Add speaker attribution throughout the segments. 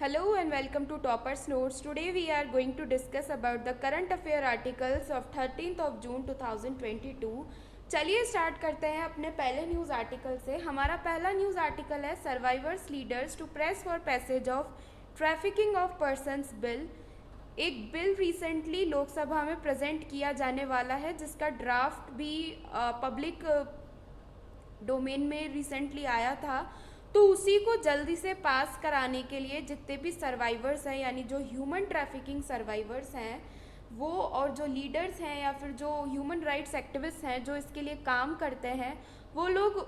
Speaker 1: Hello and welcome to Topper's Notes. Today we are going to discuss about the current affair articles of 13th of June 2022. चलिए start करते हैं अपने पहले news article से। हमारा पहला न्यूज़ आर्टिकल है survivors leaders to press for passage of trafficking of persons bill. एक बिल रिसेंटली लोकसभा में प्रेजेंट किया जाने वाला है जिसका ड्राफ्ट भी पब्लिक डोमेन में रिसेंटली आया था, तो उसी को जल्दी से पास कराने के लिए जितने भी सर्वाइवर्स हैं यानी जो ह्यूमन ट्रैफिकिंग सर्वाइवर्स हैं वो, और जो लीडर्स हैं या फिर जो ह्यूमन राइट्स एक्टिविस्ट हैं जो इसके लिए काम करते हैं, वो लोग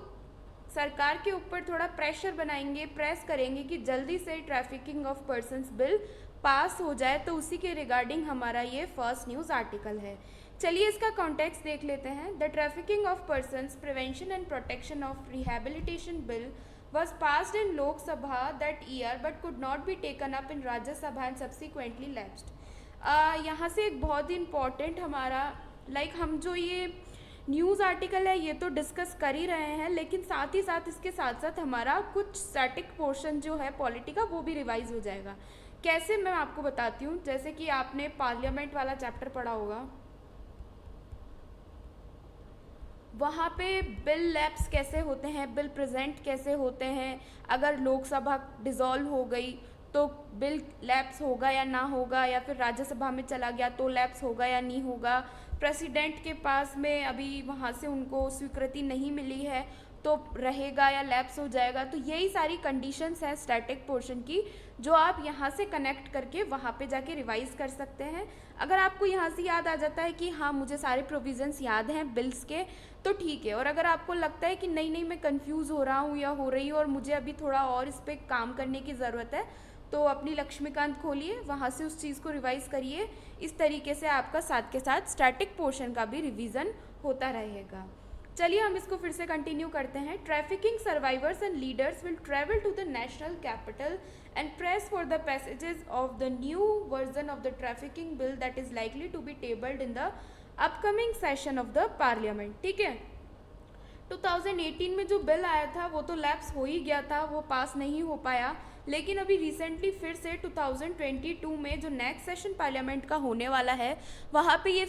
Speaker 1: सरकार के ऊपर थोड़ा प्रेशर बनाएंगे, प्रेस करेंगे कि जल्दी से trafficking of persons bill pass हो जाए। तो उसी के रिगार्डिंग हमारा ये फर्स्ट न्यूज़ आर्टिकल है। चलिए इसका कॉन्टेक्स्ट देख लेते हैं। The trafficking of persons prevention and protection of rehabilitation bill was passed in Lok Sabha that year but could not be taken up in Rajya Sabha and subsequently lapsed। यहाँ से एक बहुत ही इम्पॉर्टेंट हमारा हम जो ये न्यूज़ आर्टिकल है ये तो डिस्कस कर ही रहे हैं, लेकिन साथ ही साथ इसके साथ साथ हमारा कुछ स्टैटिक पोर्शन जो है पॉलिटी का वो भी रिवाइज हो जाएगा। कैसे, मैं आपको बताती हूँ। जैसे कि आपने पार्लियामेंट वाला चैप्टर पढ़ा होगा, वहाँ पे बिल लैप्स कैसे होते हैं, बिल प्रेजेंट कैसे होते हैं, अगर लोकसभा डिज़ोल्व हो गई तो बिल लैप्स होगा या ना होगा, या फिर राज्यसभा में चला गया तो लैप्स होगा या नहीं होगा, प्रेसिडेंट के पास में अभी वहाँ से उनको स्वीकृति नहीं मिली है तो रहेगा या लैप्स हो जाएगा। तो यही सारी कंडीशंस हैं स्टैटिक पोर्शन की, जो आप यहाँ से कनेक्ट करके वहाँ पे जाके रिवाइज कर सकते हैं। अगर आपको यहाँ से याद आ जाता है कि हाँ मुझे सारे प्रोविजंस याद हैं बिल्स के, तो ठीक है। और अगर आपको लगता है कि नहीं नहीं मैं कंफ्यूज हो रहा हूँ या हो रही हूँ और मुझे अभी थोड़ा और इस पर काम करने की ज़रूरत है, तो अपनी लक्ष्मीकांत खोलिए, वहाँ से उस चीज़ को रिवाइज करिए। इस तरीके से आपका साथ के साथ स्टैटिक पोर्शन का भी रिवीजन होता रहेगा। चलिए हम इसको फिर से कंटिन्यू करते हैं। Trafficking survivors and leaders will travel to the national capital and press for the passages of the new version of the trafficking bill that is likely to be tabled in the upcoming session of the parliament. ठीक है, 2018 में जो bill आया था वो तो lapse हो ही गया था, वो पास नहीं हो पाया, लेकिन अभी रिसेंटली फिर से 2022 में जो नेक्स्ट सेशन पार्लियामेंट का होने वाला है वहाँ पे ये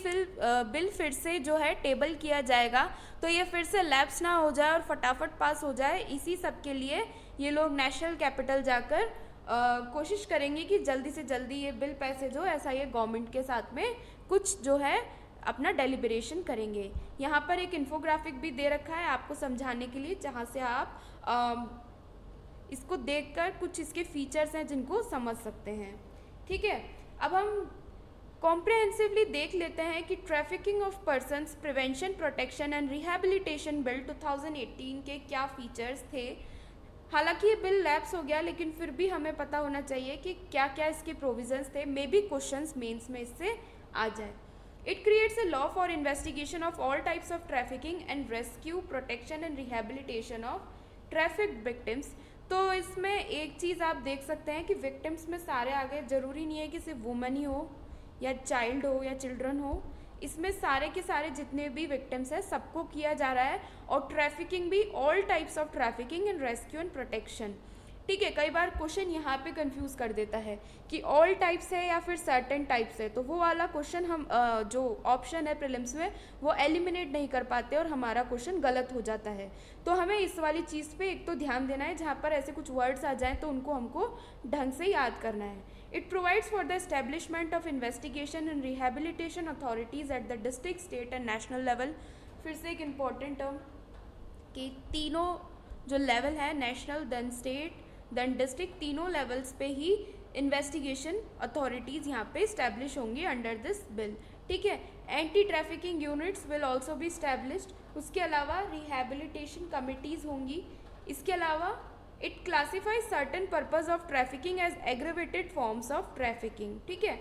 Speaker 1: बिल फिर से जो है टेबल किया जाएगा, तो ये फिर से लैप्स ना हो जाए और फटाफट पास हो जाए। इसी सब के लिए ये लोग नेशनल कैपिटल जाकर कोशिश करेंगे कि जल्दी से जल्दी ये बिल पैसेज हो, ऐसा ये गवर्नमेंट के साथ में कुछ जो है अपना डेलिब्रेशन करेंगे। यहाँ पर एक इन्फोग्राफिक भी दे रखा है आपको समझाने के लिए, जहाँ से आप इसको देखकर कुछ इसके फीचर्स हैं जिनको समझ सकते हैं। ठीक है, अब हम कॉम्प्रिहेंसिवली देख लेते हैं कि trafficking of persons prevention protection and rehabilitation bill 2018 के क्या फीचर्स थे। हालांकि ये बिल लैप्स हो गया, लेकिन फिर भी हमें पता होना चाहिए कि क्या क्या इसके प्रोविजंस थे। मे बी क्वेश्चंस मेंस में इससे आ जाए। It creates a law for investigation of all types of trafficking and rescue, protection and rehabilitation of trafficked victims। तो इसमें एक चीज़ आप देख सकते हैं कि विक्टिम्स में सारे आ गए, ज़रूरी नहीं है कि सिर्फ वुमन ही हो या चाइल्ड हो या चिल्ड्रन हो, इसमें सारे के सारे जितने भी विक्टिम्स हैं सबको किया जा रहा है। और ट्रैफिकिंग भी all types of trafficking and rescue and protection. ठीक है, कई बार क्वेश्चन यहाँ पे कंफ्यूज कर देता है कि ऑल टाइप्स है या फिर सर्टेन टाइप्स है, तो वो वाला क्वेश्चन हम जो ऑप्शन है प्रीलिम्स में वो एलिमिनेट नहीं कर पाते और हमारा क्वेश्चन गलत हो जाता है। तो हमें इस वाली चीज़ पे एक तो ध्यान देना है, जहाँ पर ऐसे कुछ वर्ड्स आ जाएँ तो उनको हमको ढंग से याद करना है। It provides for the establishment of investigation and rehabilitation authorities at the district, state and national level. फिर से एक इम्पॉर्टेंट टर्म कि तीनों जो लेवल है, national then state then district, तीनों लेवल्स पे ही इन्वेस्टिगेशन अथॉरिटीज़ यहाँ पे इस्टेब्लिश होंगी अंडर दिस बिल। ठीक है, anti trafficking units will also be established. उसके अलावा रिहेबिलिटेशन कमिटीज़ होंगी। इसके अलावा it classifies certain purpose of trafficking as aggravated forms of trafficking. ठीक है,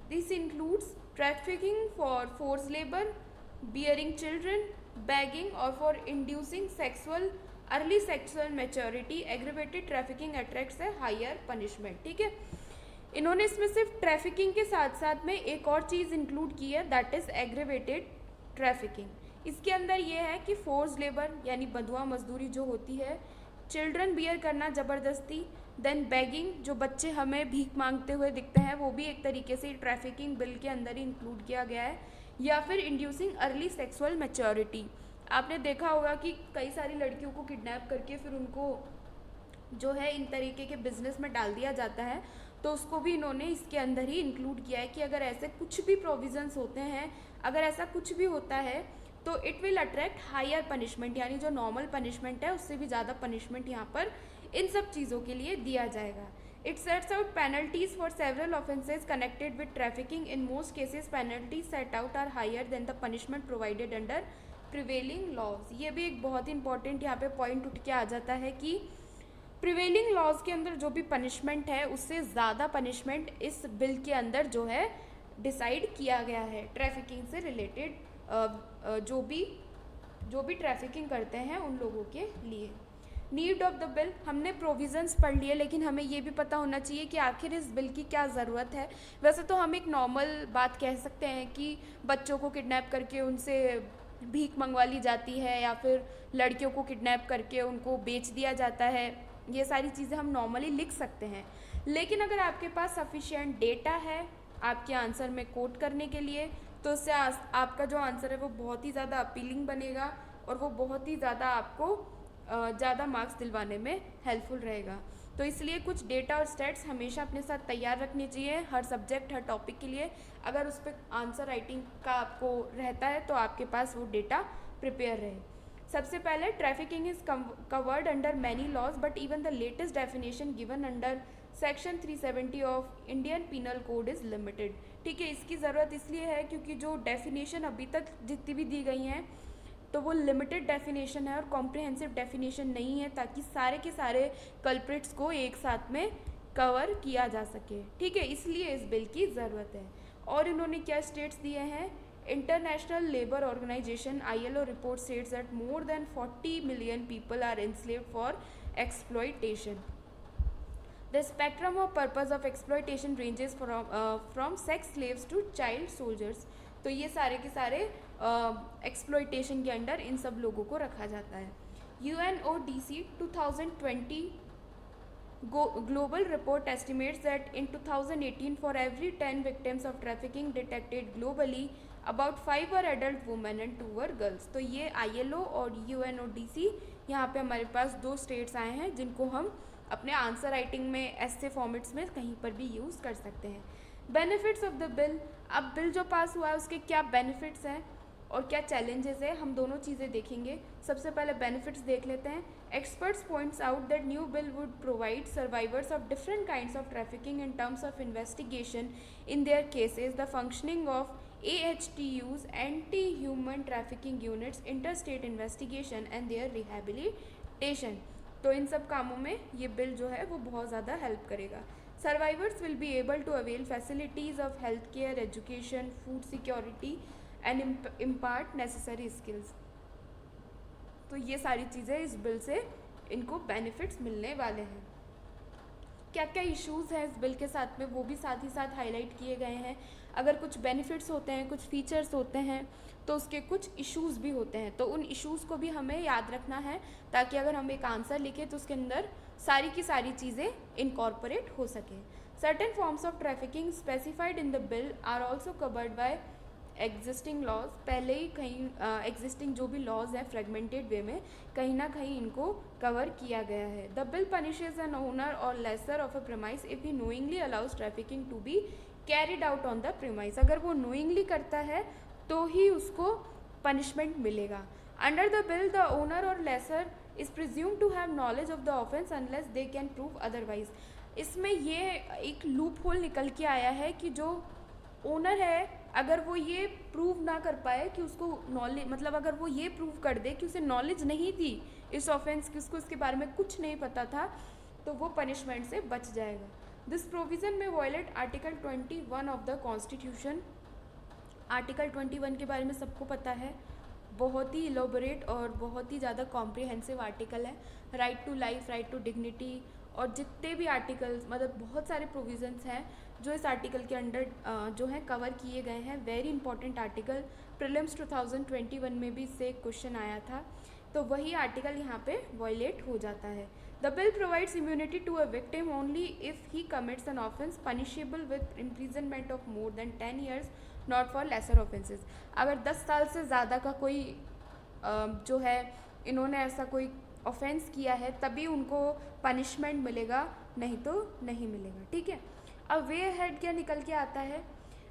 Speaker 1: this includes trafficking for force labour, bearing children, begging और for inducing sexual early sexual maturity. Aggravated trafficking attracts है higher punishment. ठीक है, इन्होंने इसमें सिर्फ trafficking के साथ साथ में एक और चीज़ इंक्लूड की है, दैट इज़ एग्रेवेटेड ट्रैफिकिंग। इसके अंदर ये है कि फोर्स लेबर यानी बंधुआ मजदूरी जो होती है, चिल्ड्रन बियर करना ज़बरदस्ती, देन बेगिंग, जो बच्चे हमें भीख मांगते हुए दिखते हैं वो भी एक तरीके से ट्रैफिकिंग बिल के अंदर ही इंक्लूड किया गया है। या फिर इंड्यूसिंग अर्ली सेक्सुअल मैच्योरिटी, आपने देखा होगा कि कई सारी लड़कियों को किडनैप करके फिर उनको जो है इन तरीके के बिजनेस में डाल दिया जाता है, तो उसको भी इन्होंने इसके अंदर ही इंक्लूड किया है कि अगर ऐसे कुछ भी प्रोविजंस होते हैं, अगर ऐसा कुछ भी होता है तो it will attract higher punishment, यानी जो नॉर्मल पनिशमेंट है उससे भी ज़्यादा पनिशमेंट यहाँ पर इन सब चीज़ों के लिए दिया जाएगा। It sets out penalties for several offences connected with trafficking. In most cases penalties set out are higher than the punishment provided under prevailing laws. ये भी एक बहुत ही इंपॉर्टेंट यहाँ पे पॉइंट उठ के आ जाता है कि प्रिवेलिंग लॉज के अंदर जो भी पनिशमेंट है उससे ज़्यादा पनिशमेंट इस बिल के अंदर जो है डिसाइड किया गया है ट्रैफिकिंग से रिलेटेड जो भी ट्रैफिकिंग करते हैं उन लोगों के लिए। नीड ऑफ द बिल, हमने प्रोविजंस पढ़ लिए, लेकिन हमें ये भी पता होना चाहिए कि आखिर इस बिल की क्या ज़रूरत है। वैसे तो हम एक नॉर्मल बात कह सकते हैं कि बच्चों को किडनैप करके उनसे भीख मंगवा ली जाती है या फिर लड़कियों को किडनैप करके उनको बेच दिया जाता है, ये सारी चीज़ें हम नॉर्मली लिख सकते हैं। लेकिन अगर आपके पास सफिशिएंट डेटा है आपके आंसर में कोट करने के लिए, तो उससे आपका जो आंसर है वो बहुत ही ज़्यादा अपीलिंग बनेगा और वो बहुत ही ज़्यादा आपको ज़्यादा मार्क्स दिलवाने में हेल्पफुल रहेगा। तो इसलिए कुछ डेटा और स्टेट्स हमेशा अपने साथ तैयार रखनी चाहिए हर सब्जेक्ट हर टॉपिक के लिए। अगर उस पर आंसर राइटिंग का आपको रहता है तो आपके पास वो डेटा प्रिपेयर रहे। सबसे पहले trafficking is covered under many laws but even the latest definition given under section 370 of Indian penal code is limited. ठीक है, इसकी ज़रूरत इसलिए है क्योंकि जो डेफिनेशन अभी तक जितनी भी दी गई हैं तो वो लिमिटेड डेफिनेशन है और कॉम्प्रिहेंसिव डेफिनेशन नहीं है, ताकि सारे के सारे कल्प्रिट्स को एक साथ में कवर किया जा सके। ठीक है, इसलिए इस बिल की ज़रूरत है। और इन्होंने क्या स्टेट्स दिए हैं, international labour organisation ILO report states that more than 40 million people are enslaved for exploitation. The spectrum of purpose of exploitation ranges from sex slaves to child soldiers। तो ये सारे के सारे एक्सप्लॉयटेशन के अंडर इन सब लोगों को रखा जाता है। UNODC 2020 global report estimates that in 2018 for every 10 victims of trafficking detected globally about 5 were adult women and 2 were girls। तो ये ILO और UNODC यहाँ पे हमारे पास दो स्टेट्स आए हैं जिनको हम अपने आंसर राइटिंग में ऐसे फॉर्मेट्स में कहीं पर भी यूज़ कर सकते हैं। बेनिफिट्स ऑफ द बिल, अब बिल जो पास हुआ है उसके क्या बेनिफिट्स हैं और क्या चैलेंजेस है, हम दोनों चीज़ें देखेंगे। सबसे पहले बेनिफिट्स देख लेते हैं। Experts points out that new bill would provide survivors of different kinds of trafficking in terms of investigation in their cases, the functioning of AHTUs anti human trafficking units, interstate investigation and their rehabilitation. तो इन सब कामों में ये bill जो है वो बहुत ज़्यादा हेल्प करेगा। Survivors will be able to avail facilities of health care, education, food security and impart necessary skills. तो ये सारी चीज़ें इस बिल से इनको बेनिफिट्स मिलने वाले हैं। क्या क्या इश्यूज़ हैं इस बिल के साथ में वो भी साथ ही साथ हाईलाइट किए गए हैं। अगर कुछ बेनिफिट्स होते हैं, कुछ फीचर्स होते हैं, तो उसके कुछ इश्यूज़ भी होते हैं, तो उन इश्यूज़ को भी हमें याद रखना है ताकि अगर हम एक आंसर लिखें तो उसके अंदर सारी की सारी चीज़ें इनकॉर्पोरेट हो सकें। Certain forms of trafficking specified in the bill are also covered by existing laws. पहले ही कहीं एग्जिस्टिंग जो भी लॉज हैं फ्रेगमेंटेड वे में कहीं ना कहीं इनको कवर किया गया है। The bill punishes an owner or lessor of a premise if he knowingly allows trafficking to be carried out on the premise. अगर वो नोइंगली करता है तो ही उसको पनिशमेंट मिलेगा। Under the bill the owner or lessor is presume to have knowledge of the offence unless they can prove otherwise. इसमें ये एक लूप होल निकल के आया है कि जो ओनर है अगर वो ये प्रूव ना कर पाए कि उसको नॉलेज, मतलब अगर वो ये प्रूव कर दे कि उसे नॉलेज नहीं थी इस ऑफेंस की, उसको इसके बारे में कुछ नहीं पता था, तो वो पनिशमेंट से बच जाएगा। दिस प्रोविज़न में violate article 21 of the constitution. Article 21 के बारे में सबको पता है, बहुत ही इलोबोरेट और बहुत ही ज़्यादा कॉम्प्रिहेंसिव आर्टिकल है। Right to life, right to dignity और जितने भी आर्टिकल्स, मतलब बहुत सारे प्रोविजंस हैं जो इस आर्टिकल के अंडर जो है कवर किए गए हैं। वेरी इंपॉर्टेंट आर्टिकल, प्रीलिम्स 2021 में भी इससे एक क्वेश्चन आया था, तो वही आर्टिकल यहाँ पे वायलेट हो जाता है। The bill provides immunity to a victim only if he commits an offence punishable with imprisonment of more than 10 years, not for lesser offences. अगर 10 साल से ज़्यादा का कोई जो है इन्होंने ऐसा कोई ऑफेंस किया है तभी उनको पनिशमेंट मिलेगा, नहीं तो नहीं मिलेगा, ठीक है। अब वे हेड क्या निकल के आता है,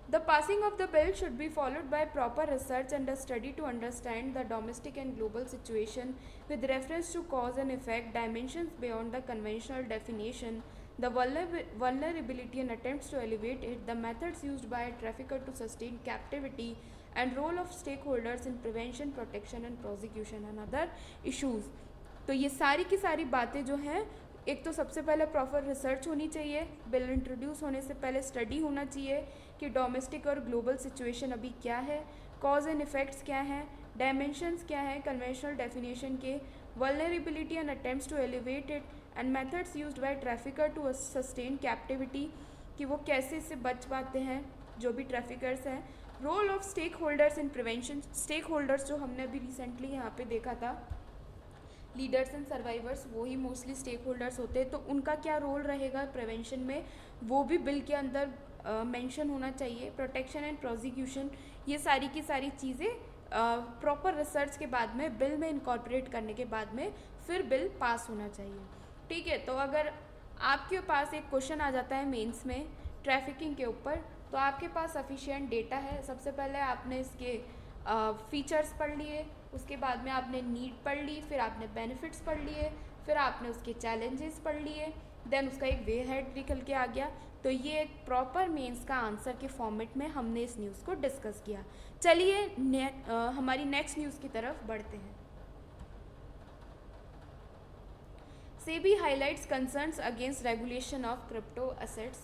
Speaker 1: the passing of the bill should be followed by proper research and study to understand the domestic and global situation with reference to cause and effect, dimensions beyond the conventional definition, the vulnerability and attempts to elevate it, the methods used by a trafficker to sustain captivity, and role of stakeholders in prevention, protection and prosecution and other issues. तो ये सारी की सारी बातें जो हैं, एक तो सबसे पहले प्रॉपर रिसर्च होनी चाहिए, बिल इंट्रोड्यूस होने से पहले स्टडी होना चाहिए कि डोमेस्टिक और ग्लोबल सिचुएशन अभी क्या है, कॉज एंड इफ़ेक्ट्स क्या हैं, डायमेंशंस क्या हैं कन्वेंशनल डेफिनेशन के, vulnerability and attempts to elevate it, and methods used by trafficker to sustain captivity, कि वो कैसे इससे बच पाते हैं जो भी ट्रैफिकर्स हैं, role of stakeholders in prevention, stakeholders जो हमने अभी रिसेंटली यहाँ पे देखा था, लीडर्स एंड सर्वाइवर्स वही मोस्टली स्टेक होल्डर्स होते हैं, तो उनका क्या रोल रहेगा प्रिवेंशन में वो भी बिल के अंदर मेंशन होना चाहिए, प्रोटेक्शन एंड प्रोसिक्यूशन, ये सारी की सारी चीज़ें प्रॉपर रिसर्च के बाद में बिल में इनकॉर्पोरेट करने के बाद में फिर बिल पास होना चाहिए, ठीक है। तो अगर आपके पास एक क्वेश्चन आ जाता है मेंस में ट्रैफिकिंग के ऊपर, तो आपके पास सफिशिएंट डेटा है, सबसे पहले आपने इसके फीचर्स पढ़ लिए, उसके बाद में आपने नीड पढ़ ली, फिर आपने बेनिफिट्स पढ़ लिए, फिर आपने उसके चैलेंजेस पढ़ लिए, देन उसका एक वे हेड निकल के आ गया। तो ये एक प्रॉपर मेंस का आंसर के फॉर्मेट में हमने इस न्यूज़ को डिस्कस किया। चलिए हमारी नेक्स्ट न्यूज़ की तरफ बढ़ते हैं। SEBI highlights concerns against regulation of crypto assets.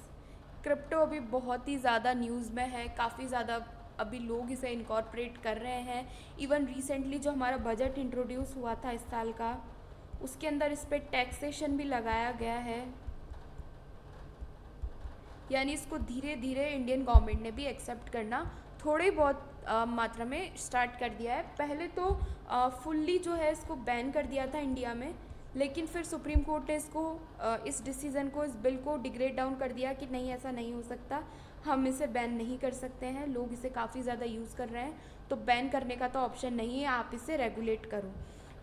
Speaker 1: Crypto अभी बहुत ही ज़्यादा न्यूज़ में है, काफ़ी ज़्यादा अभी लोग इसे इनकॉर्पोरेट कर रहे हैं। इवन रिसेंटली जो हमारा बजट इंट्रोड्यूस हुआ था इस साल का, उसके अंदर इस पर टैक्सेशन भी लगाया गया है, यानी इसको धीरे धीरे इंडियन गवर्नमेंट ने भी एक्सेप्ट करना थोड़ी बहुत मात्रा में स्टार्ट कर दिया है। पहले तो फुल्ली जो है इसको बैन कर दिया था इंडिया में, लेकिन फिर सुप्रीम कोर्ट ने इसको इस डिसीज़न को, इस बिल को डिग्रेड डाउन कर दिया कि नहीं, ऐसा नहीं हो सकता, हम इसे बैन नहीं कर सकते हैं, लोग इसे काफ़ी ज़्यादा यूज़ कर रहे हैं, तो बैन करने का तो ऑप्शन नहीं है, आप इसे रेगुलेट करो।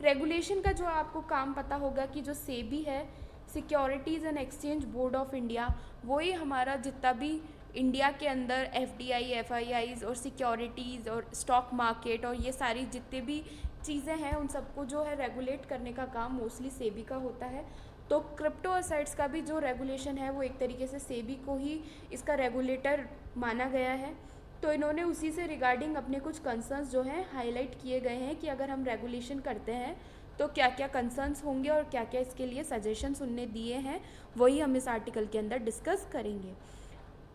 Speaker 1: रेगुलेशन का जो आपको काम पता होगा कि जो सेबी है, securities and exchange board of India, वही हमारा जितना भी इंडिया के अंदर एफडीआई, एफआईआईज और सिक्योरिटीज़ और स्टॉक मार्केट और ये सारी जितने भी चीज़ें हैं उन सबको जो है रेगुलेट करने का काम मोस्टली सेबी का होता है। तो क्रिप्टो असेट्स का भी जो रेगुलेशन है वो एक तरीके से सेबी को ही इसका रेगुलेटर माना गया है। तो इन्होंने उसी से रिगार्डिंग अपने कुछ कंसर्न्स जो हैं हाईलाइट किए गए हैं कि अगर हम रेगुलेशन करते हैं तो क्या क्या कंसर्न्स होंगे और क्या क्या इसके लिए सजेशंस उनने दिए हैं, वही हम इस आर्टिकल के अंदर डिस्कस करेंगे।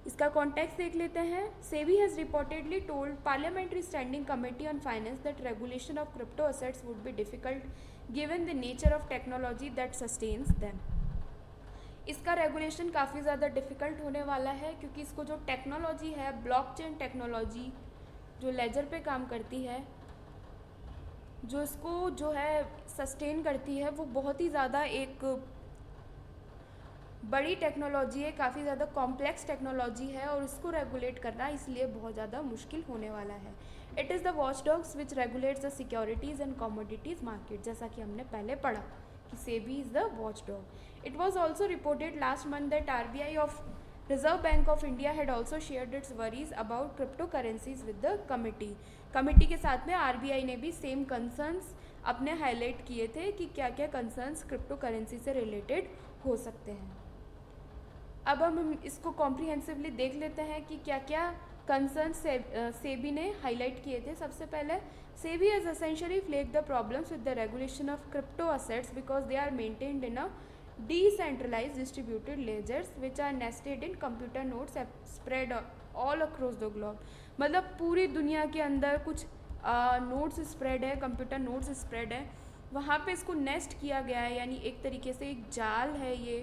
Speaker 1: इसका कॉन्टेक्स्ट देख लेते हैं। SEBI has reportedly told parliamentary standing committee on finance that regulation of crypto assets would be difficult given the nature of technology that sustains them. इसका रेगुलेशन काफ़ी ज़्यादा डिफ़िकल्ट होने वाला है क्योंकि इसको जो टेक्नोलॉजी है, ब्लॉकचेन टेक्नोलॉजी जो लेजर पे काम करती है, जो इसको जो है सस्टेन करती है, वो बहुत ही ज़्यादा एक बड़ी टेक्नोलॉजी है, काफ़ी ज़्यादा कॉम्प्लेक्स टेक्नोलॉजी है और इसको रेगुलेट करना इसलिए बहुत ज़्यादा मुश्किल होने वाला है। It is the watchdogs which regulates the securities and commodities market, जैसा कि हमने पहले पढ़ा कि SEBI is the watchdog. It was also reported last month that RBI of Reserve Bank of India had also shared its worries about cryptocurrencies with the committee. Committee के साथ में RBI ने भी सेम कंसर्न्स अपने हाईलाइट किए थे कि क्या क्या कंसर्न्स क्रिप्टो करेंसी से रिलेटेड हो सकते हैं। अब हम इसको कॉम्प्रिहेंसिवली देख लेते हैं कि क्या क्या कंसर्न्स सेबी ने हाईलाइट किए थे। सबसे पहले SEBI has essentially flagged the problems with the regulation of crypto assets because they are maintained in a decentralized distributed ledgers which are nested in computer nodes spread all across the globe। मतलब पूरी दुनिया के अंदर कुछ nodes spread है, computer nodes spread है, वहाँ पे इसको नेस्ट किया गया है, यानी एक तरीके से एक जाल है ये,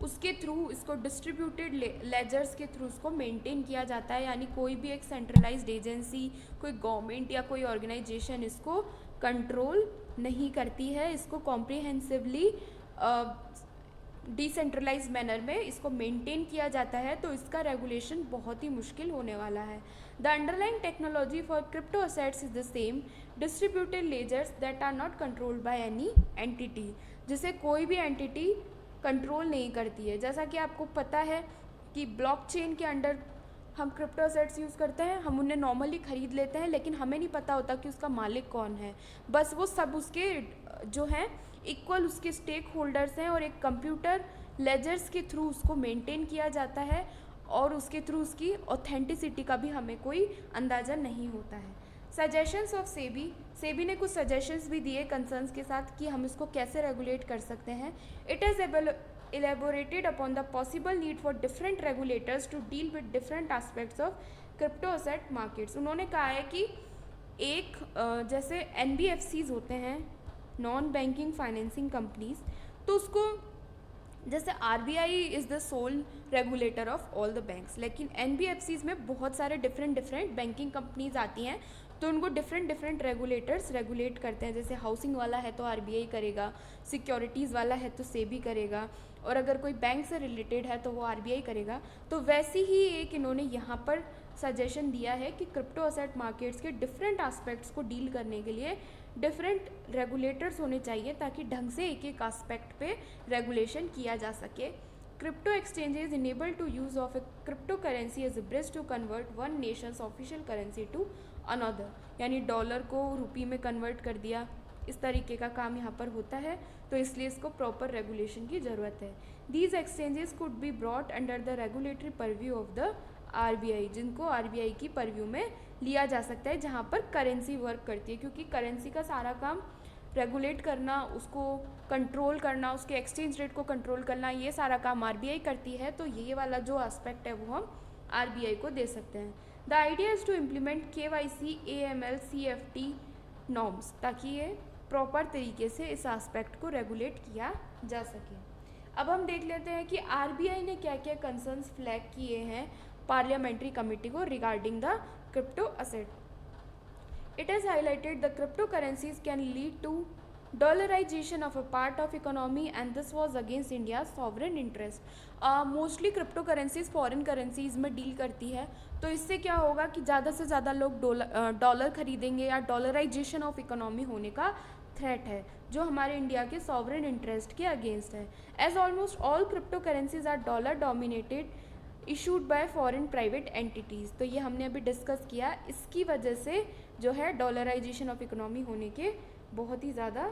Speaker 1: उसके थ्रू इसको डिस्ट्रीब्यूटेड लेजर्स के थ्रू इसको मेंटेन किया जाता है, यानी कोई भी एक सेंट्रलाइज्ड एजेंसी, कोई गवर्नमेंट या कोई ऑर्गेनाइजेशन इसको कंट्रोल नहीं करती है। इसको कॉम्प्रिहेंसिवली डिसेंट्रलाइज मैनर में इसको मेंटेन किया जाता है, तो इसका रेगुलेशन बहुत ही मुश्किल होने वाला है। The underlying technology for crypto assets is the same, distributed ledgers that are not controlled by any entity, जिसे कोई भी एंटिटी कंट्रोल नहीं करती है। जैसा कि आपको पता है कि ब्लॉकचेन के अंडर हम क्रिप्टो असेट्स यूज़ करते हैं, हम उन्हें नॉर्मली ख़रीद लेते हैं, लेकिन हमें नहीं पता होता कि उसका मालिक कौन है। बस वो सब उसके जो हैं इक्वल उसके स्टेक होल्डर्स हैं, और एक कंप्यूटर लेजर्स के थ्रू उसको मेंटेन किया जाता है, और उसके थ्रू उसकी ऑथेंटिसिटी का भी हमें कोई अंदाज़ा नहीं होता है। सजेशंस ऑफ सेबी ने कुछ सजेशंस भी दिए कंसर्न्स के साथ कि हम इसको कैसे रेगुलेट कर सकते हैं। It is elaborated upon the possible need for different regulators to deal with different aspects of crypto asset markets। उन्होंने कहा है कि एक जैसे NBFCs होते हैं, नॉन बैंकिंग फाइनेंसिंग कंपनीज, तो उसको जैसे RBI is the sole regulator of all the banks, लेकिन NBFCs में बहुत सारे डिफरेंट बैंकिंग कंपनीज आती हैं, तो उनको डिफरेंट रेगुलेटर्स रेगुलेट करते हैं। जैसे हाउसिंग वाला है तो RBI करेगा, सिक्योरिटीज़ वाला है तो सेबी करेगा, और अगर कोई बैंक से रिलेटेड है तो वो RBI करेगा। तो वैसे ही एक इन्होंने यहाँ पर सजेशन दिया है कि क्रिप्टो असेट मार्केट्स के डिफरेंट एस्पेक्ट्स को डील करने के लिए डिफरेंट रेगुलेटर्स होने चाहिए, ताकि ढंग से एक एक एस्पेक्ट पे रेगुलेशन किया जा सके। Crypto exchanges enable to use of a crypto currency as a bridge to convert one nations official currency to another, यानी डॉलर को रुपी में कन्वर्ट कर दिया, इस तरीके का काम यहाँ पर होता है, तो इसलिए इसको प्रॉपर रेगुलेशन की ज़रूरत है। These exchanges could be brought under the regulatory purview of the RBI, जिनको RBI की परव्यू में लिया जा सकता है, जहाँ पर करेंसी वर्क करती है, क्योंकि करेंसी का सारा काम रेगुलेट करना, उसको कंट्रोल करना, उसके एक्सचेंज रेट को कंट्रोल करना, ये सारा काम RBI करती है। तो ये वाला जो एस्पेक्ट है वो हम RBI को दे सकते हैं। The idea is to implement KYC AML CFT norms, ताकि ये प्रॉपर तरीके से इस एस्पेक्ट को रेगुलेट किया जा सके। अब हम देख लेते हैं कि RBI ने क्या क्या कंसर्न्स फ्लैग किए हैं पार्लियामेंट्री कमेटी को regarding the crypto asset. It has highlighted the cryptocurrencies can lead to dollarization of a part of economy and this was against India's sovereign interest। Mostly crypto currencies foreign currencies में deal करती है, तो इससे क्या होगा कि ज़्यादा से ज़्यादा लोग डॉलर खरीदेंगे, या डॉलराइजेशन ऑफ इकोनॉमी होने का थ्रेट है, जो हमारे इंडिया के सॉवरेन इंटरेस्ट के अगेंस्ट है। As almost all crypto currencies are dollar dominated issued by foreign private entities, तो ये हमने अभी डिस्कस किया। इसकी वजह से जो है डॉलराइजेशन ऑफ इकोनॉमी होने के बहुत ही ज़्यादा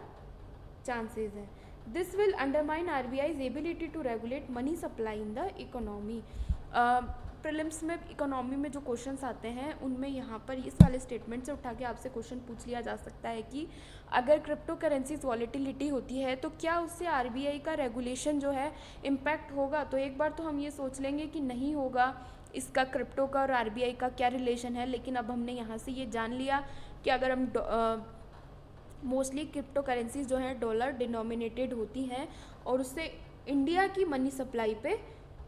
Speaker 1: चांसेस हैं। This will undermine RBI's ability to regulate money supply in the economy. Prelims में इकोनॉमी में जो क्वेश्चंस आते हैं उनमें यहाँ पर इस वाले स्टेटमेंट से उठा के आपसे क्वेश्चन पूछ लिया जा सकता है कि अगर क्रिप्टो करेंसीज वॉलेटिलिटी होती है तो क्या उससे RBI का रेगुलेशन जो है इम्पैक्ट होगा। तो एक बार तो हम ये सोच लेंगे कि नहीं होगा, इसका क्रिप्टो का और RBI का क्या रिलेशन है, लेकिन अब हमने यहाँ से ये जान लिया कि अगर हम मोस्टली क्रिप्टो करेंसीज जो हैं डॉलर डिनोमिनेटेड होती हैं और उससे इंडिया की मनी सप्लाई पे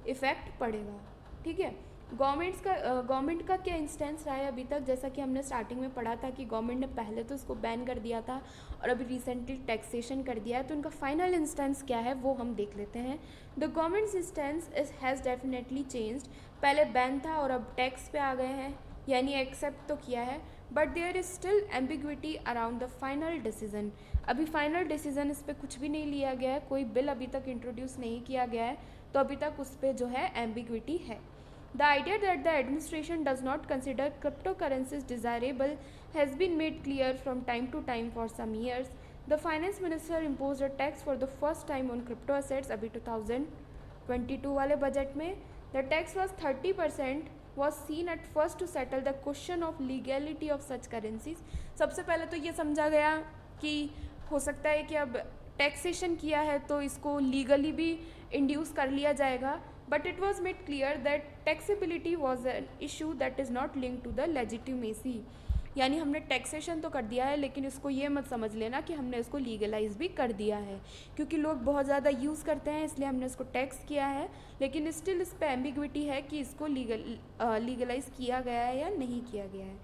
Speaker 1: इफ़ेक्ट पड़ेगा। ठीक है, गवर्नमेंट का क्या इंस्टेंस रहा है अभी तक, जैसा कि हमने स्टार्टिंग में पढ़ा था कि गवर्नमेंट ने पहले तो इसको बैन कर दिया था और अभी रिसेंटली टैक्सेशन कर दिया है, तो उनका फाइनल इंस्टेंस क्या है वो हम देख लेते हैं। The governments instance has definitely changed, पहले बैन था और अब टैक्स पे आ गए हैं, यानी एक्सेप्ट तो किया है, but there is still ambiguity around the final decision. अभी फाइनल डिसीजन इस पर कुछ भी नहीं लिया गया है, कोई बिल अभी तक इंट्रोड्यूस नहीं किया गया है, तो अभी तक उस पर जो है एम्बिग्विटी है। The idea that the administration does not consider cryptocurrencies desirable has been made clear from time to time for some years. The finance minister imposed a tax for the first time on crypto assets अभी 2022 वाले budget में। The tax was 30%, was seen at first to settle the question of legality of such currencies। सबसे पहले तो ये समझा गया कि हो सकता है कि अब टैक्सेशन किया है तो इसको लीगली भी इंड्यूस कर लिया जाएगा, but it was made clear that taxability was an issue that is not linked to the legitimacy। यानी हमने टैक्सेशन तो कर दिया है, लेकिन इसको ये मत समझ लेना कि हमने इसको लीगलाइज भी कर दिया है, क्योंकि लोग बहुत ज़्यादा यूज़ करते हैं इसलिए हमने इसको टैक्स किया है, लेकिन स्टिल इस पर एम्बिग्विटी है कि इसको लीगलाइज किया गया है या नहीं किया गया है।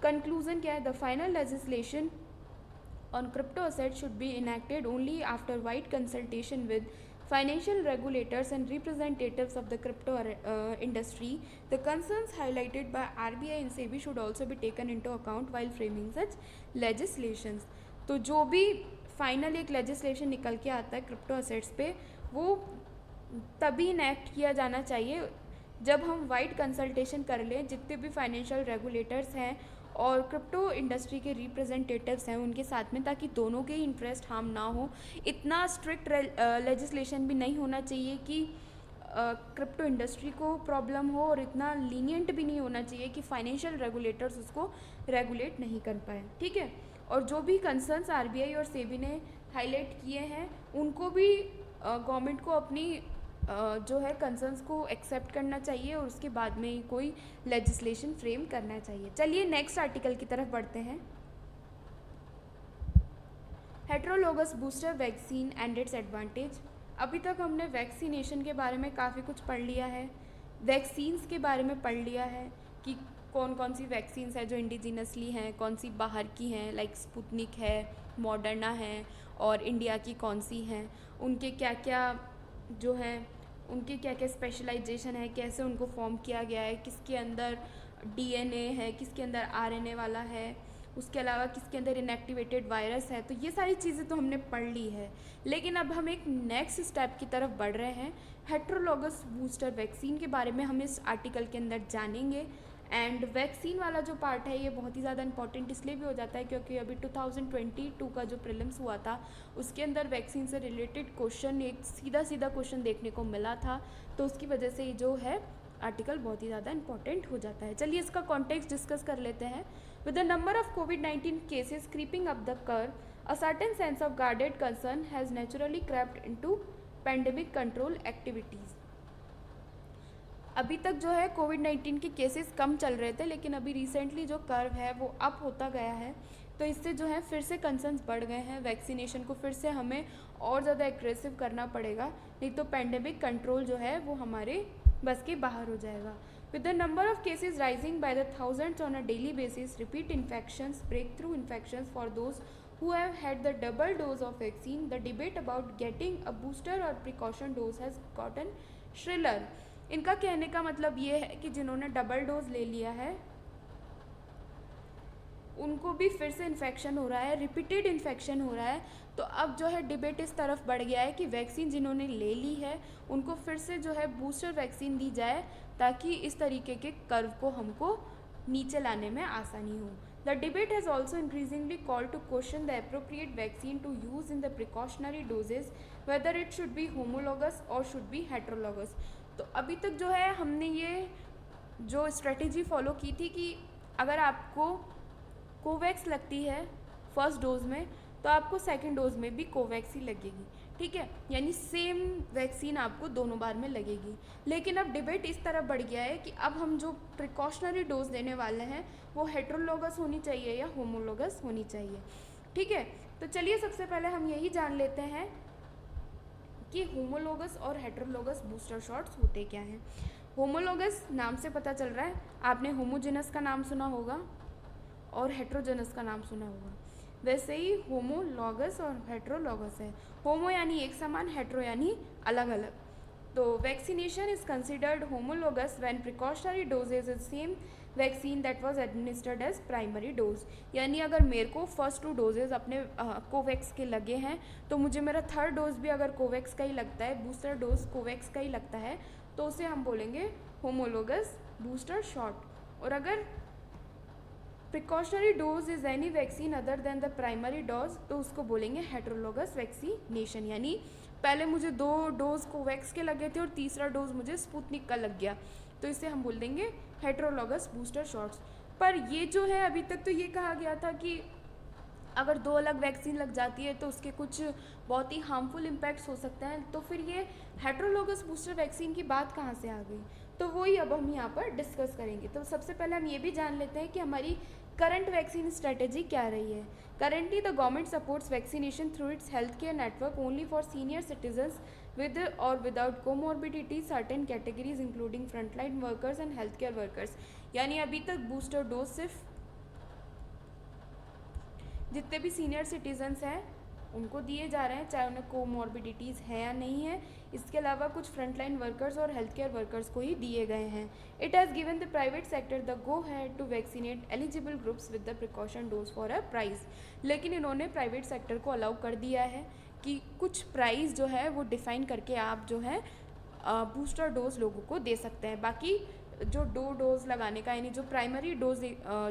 Speaker 1: कंक्लूजन क्या है, the final legislation on crypto assets should be enacted only after wide consultation with financial regulators and representatives of the crypto industry. The concerns highlighted by RBI and SEBI should also be taken into account while framing such legislations. तो जो भी final एक legislation निकल के आता है crypto assets पे, वो तभी इनेक्ट किया जाना चाहिए जब हम वाइड कंसल्टेशन कर लें जितने भी फाइनेंशियल रेगुलेटर्स हैं और क्रिप्टो इंडस्ट्री के रिप्रेजेंटेटिव्स हैं उनके साथ में, ताकि दोनों के इंटरेस्ट हार्म ना हो. इतना स्ट्रिक्ट लेजिस्लेशन भी नहीं होना चाहिए कि क्रिप्टो इंडस्ट्री को प्रॉब्लम हो, और इतना लीनियंट भी नहीं होना चाहिए कि फाइनेंशियल रेगुलेटर्स उसको रेगुलेट नहीं कर पाए. ठीक है. और जो भी कंसर्न्स आरबीआई और सेबी ने हाईलाइट किए हैं उनको भी गवर्नमेंट को अपनी जो है कंसर्न्स को एक्सेप्ट करना चाहिए और उसके बाद में ही कोई लेजिस्लेशन फ्रेम करना चाहिए. चलिए नेक्स्ट आर्टिकल की तरफ बढ़ते हैं. Heterologous booster vaccine and it's advantage. अभी तक हमने वैक्सीनेशन के बारे में काफ़ी कुछ पढ़ लिया है, वैक्सीन्स के बारे में पढ़ लिया है कि कौन कौन सी वैक्सीन्स है जो इंडिजिनसली हैं, कौन सी बाहर की हैं लाइक स्पुतनिक है, मॉडर्ना है, और इंडिया की कौन सी हैं, उनके क्या क्या जो है उनके क्या क्या स्पेशलाइजेशन है, कैसे उनको फॉर्म किया गया है, किसके अंदर डीएनए है, किसके अंदर आरएनए वाला है, उसके अलावा किसके अंदर इनएक्टिवेटेड वायरस है. तो ये सारी चीज़ें तो हमने पढ़ ली है, लेकिन अब हम एक नेक्स्ट स्टेप की तरफ बढ़ रहे हैं. हेट्रोलोगस बूस्टर वैक्सीन के बारे में हम इस आर्टिकल के अंदर जानेंगे. एंड वैक्सीन वाला जो पार्ट है ये बहुत ही ज़्यादा इंपॉर्टेंट इसलिए भी हो जाता है क्योंकि अभी 2022 का जो प्रीलिम्स हुआ था उसके अंदर वैक्सीन से रिलेटेड क्वेश्चन, एक सीधा सीधा क्वेश्चन देखने को मिला था, तो उसकी वजह से ये जो है आर्टिकल बहुत ही ज़्यादा इंपॉर्टेंट हो जाता है. चलिए इसका कॉन्टेक्स्ट डिस्कस कर लेते हैं. With the number of covid cases creeping up the curve, a certain sense of guarded concern has naturally crept into pandemic control activities. अभी तक जो है कोविड-19 के केसेस कम चल रहे थे, लेकिन अभी रिसेंटली जो कर्व है वो अप होता गया है, तो इससे जो है फिर से कंसर्न्स बढ़ गए हैं. वैक्सीनेशन को फिर से हमें और ज़्यादा एग्रेसिव करना पड़ेगा, नहीं तो पैंडेमिक कंट्रोल जो है वो हमारे बस के बाहर हो जाएगा. With the number of cases rising by the thousands on a daily basis, repeat infections, breakthrough infections for those who have had the double dose of vaccine, the debate about getting a booster or precaution dose has gotten shriller. इनका कहने का मतलब ये है कि जिन्होंने double dose ले लिया है उनको भी फिर से इन्फेक्शन हो रहा है, रिपीटेड इन्फेक्शन हो रहा है. तो अब जो है डिबेट इस तरफ बढ़ गया है कि वैक्सीन जिन्होंने ले ली है उनको फिर से जो है बूस्टर वैक्सीन दी जाए ताकि इस तरीके के कर्व को हमको नीचे लाने में आसानी हो. The debate has also increasingly called to question the appropriate vaccine to use in the precautionary doses, whether it should be homologous or should be heterologous. तो अभी तक जो है हमने ये जो स्ट्रेटेजी फॉलो की थी कि अगर आपको कोवैक्स लगती है फर्स्ट डोज में तो आपको सेकंड डोज में भी कोवैक्स ही लगेगी. ठीक है, यानी सेम वैक्सीन आपको दोनों बार में लगेगी. लेकिन अब डिबेट इस तरह बढ़ गया है कि अब हम जो प्रिकॉशनरी डोज देने वाले हैं वो हेट्रोलोगस होनी चाहिए या होमोलोगस होनी चाहिए. ठीक है, तो चलिए सबसे पहले हम यही जान लेते हैं कि होमोलोगस और हेट्रोलोगस बूस्टर शॉट्स होते क्या हैं. होमोलोगस नाम से पता चल रहा है, आपने होमोजेनस का नाम सुना होगा और हेट्रोजेनस का नाम सुना होगा. वैसे ही होमोलॉगस और हेट्रोलॉगस है. होमो यानी एक समान, हेट्रो यानी अलग अलग. तो vaccination is considered homologous when precautionary doses is same vaccine that was administered as primary dose. यानी अगर मेरे को फर्स्ट 2 डोजेज अपने कोवैक्स के लगे हैं तो मुझे मेरा थर्ड डोज भी अगर कोवैक्स का ही लगता है, बूस्टर डोज कोवैक्स का ही लगता है, तो उसे हम बोलेंगे होमोलॉगस बूस्टर शॉट. और अगर precautionary dose is any vaccine other than the primary dose तो उसको बोलेंगे हेट्रोलोगस वैक्सीनेशन. यानी पहले मुझे 2 डोज कोवैक्स के लगे थे और तीसरा डोज मुझे स्पुतनिक का लग गया, तो इसे हम बोल देंगे हेट्रोलोगस बूस्टर शॉट्स. पर ये जो है अभी तक तो ये कहा गया था कि अगर 2 अलग वैक्सीन लग जाती है तो उसके कुछ बहुत ही हार्मफुल इम्पैक्ट्स हो सकते हैं. तो फिर ये हेट्रोलोगस बूस्टर वैक्सीन की बात कहाँ से आ गई, तो वही अब हम यहाँ पर डिस्कस करेंगे. तो सबसे पहले हम ये भी जान लेते हैं कि हमारी करंट वैक्सीन स्ट्रेटेजी क्या रही है. Currently the government supports vaccination through it's health care network only for senior citizens with or without comorbidity, certain categories including frontline workers and healthcare workers. यानी अभी तक बूस्टर डोज सिर्फ जितने भी senior citizens हैं उनको दिए जा रहे हैं, चाहे उन्हें कोमॉर्बिडिटीज़ है या नहीं है। इसके अलावा कुछ फ्रंटलाइन वर्कर्स और हेल्थ केयर वर्कर्स को ही दिए गए हैं। It has given the private sector the go ahead to vaccinate eligible groups with the precaution dose for a price. लेकिन इन्होंने प्राइवेट सेक्टर को अलाउ कर दिया है कि कुछ प्राइस जो है वो डिफ़ाइन करके आप जो है बूस्टर डोज लोगों को दे सकते हैं। बाकी जो दो डोज लगाने का यानी जो प्राइमरी डोज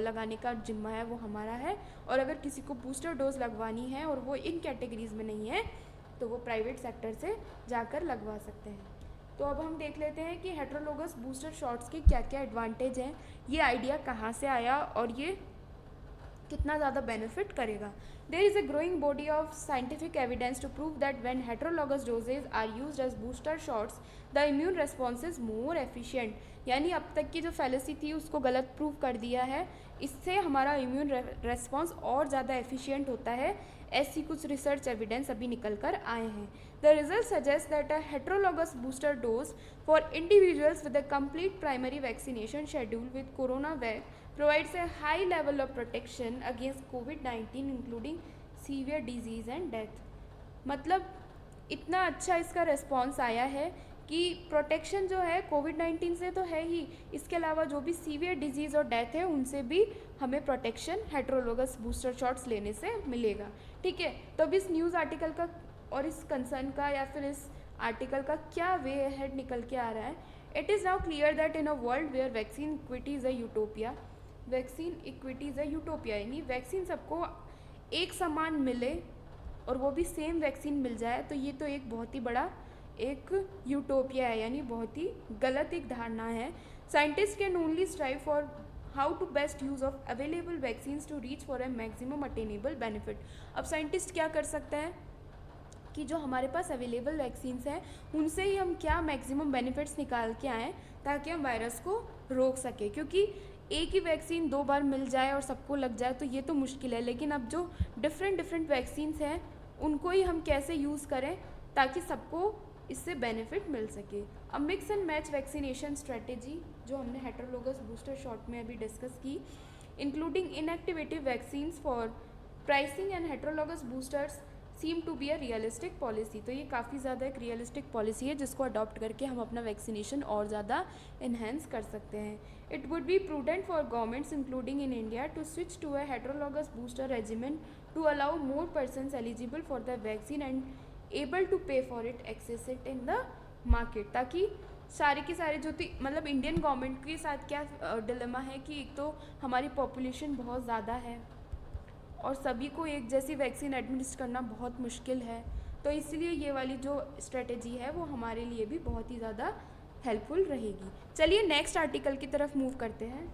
Speaker 1: लगाने का जिम्मा है वो हमारा है, और अगर किसी को बूस्टर डोज लगवानी है और वो इन कैटेगरीज में नहीं है तो वो प्राइवेट सेक्टर से जाकर लगवा सकते हैं। तो अब हम देख लेते हैं कि हेट्रोलोगस बूस्टर शॉट्स के क्या क्या एडवांटेज हैं, ये आइडिया कहाँ से आया और ये कितना ज़्यादा बेनिफिट करेगा। There is a growing body of scientific evidence to prove that when heterologous doses are used as booster shots the immune response is more efficient. यानी अब तक की जो फैलेसी थी उसको गलत प्रूव कर दिया है, इससे हमारा इम्यून रेस्पॉन्स और ज़्यादा एफिशिएंट होता है। ऐसी कुछ रिसर्च एविडेंस अभी निकल कर आए हैं। The result suggest that a heterologous booster dose for individuals with a complete primary vaccination schedule with CoronaVac provides a high level of protection against COVID-19 including severe disease and death। मतलब इतना अच्छा इसका response आया है कि protection जो है कोविड-19 से तो है ही, इसके अलावा जो भी सीवियर डिजीज़ और डेथ है उनसे भी हमें प्रोटेक्शन हेट्रोलोगस बूस्टर शॉट्स लेने से मिलेगा। ठीक है, तो अब इस न्यूज़ आर्टिकल का और इस कंसर्न का या फिर इस आर्टिकल का क्या वे हेड निकल के आ रहा है। It is now clear that in a world where vaccine equity is a utopia, vaccine equity is a utopia यानी वैक्सीन सबको एक समान मिले और वो भी सेम वैक्सीन मिल जाए, तो ये तो एक बहुत ही बड़ा एक यूटोपिया है, यानी बहुत ही गलत एक धारणा है। Scientist can only strive for how to best use of available vaccines to reach for a maximum attainable benefit. अब साइंटिस्ट क्या कर सकते हैं कि जो हमारे पास अवेलेबल वैक्सीन्स हैं उनसे ही हम क्या मैक्सिमम बेनिफिट्स निकाल के आएँ ताकि हम वायरस को रोक सकें, क्योंकि एक ही वैक्सीन 2 बार मिल जाए और सबको लग जाए तो ये तो मुश्किल है। लेकिन अब जो डिफरेंट वैक्सीन्स हैं उनको ही हम कैसे यूज़ करें ताकि सबको इससे बेनिफिट मिल सके। अब mix and match vaccination strategy जो हमने हेट्रोलोगस बूस्टर शॉट में अभी डिस्कस की, including inactivated vaccines for pricing and heterologous boosters seem to be a realistic policy. तो ये काफ़ी ज़्यादा एक रियलिस्टिक पॉलिसी है जिसको अडॉप्ट करके हम अपना वैक्सीनेशन और ज़्यादा इन्हेंस कर सकते हैं। It would be prudent for governments including in India to switch to a heterologous booster regimen to allow more persons eligible for the vaccine and able to pay for it access it in the market, ताकि सारे के सारे जो थी मतलब Indian government के साथ क्या डिलेमा है कि एक तो हमारी पॉपुलेशन बहुत ज़्यादा है और सभी को एक जैसी वैक्सीन एडमिनिस्ट्र करना बहुत मुश्किल है, तो इसलिए ये वाली जो स्ट्रेटेजी है वो हमारे लिए भी बहुत ही ज़्यादा हेल्पफुल रहेगी। चलिए नेक्स्ट आर्टिकल की तरफ मूव करते हैं।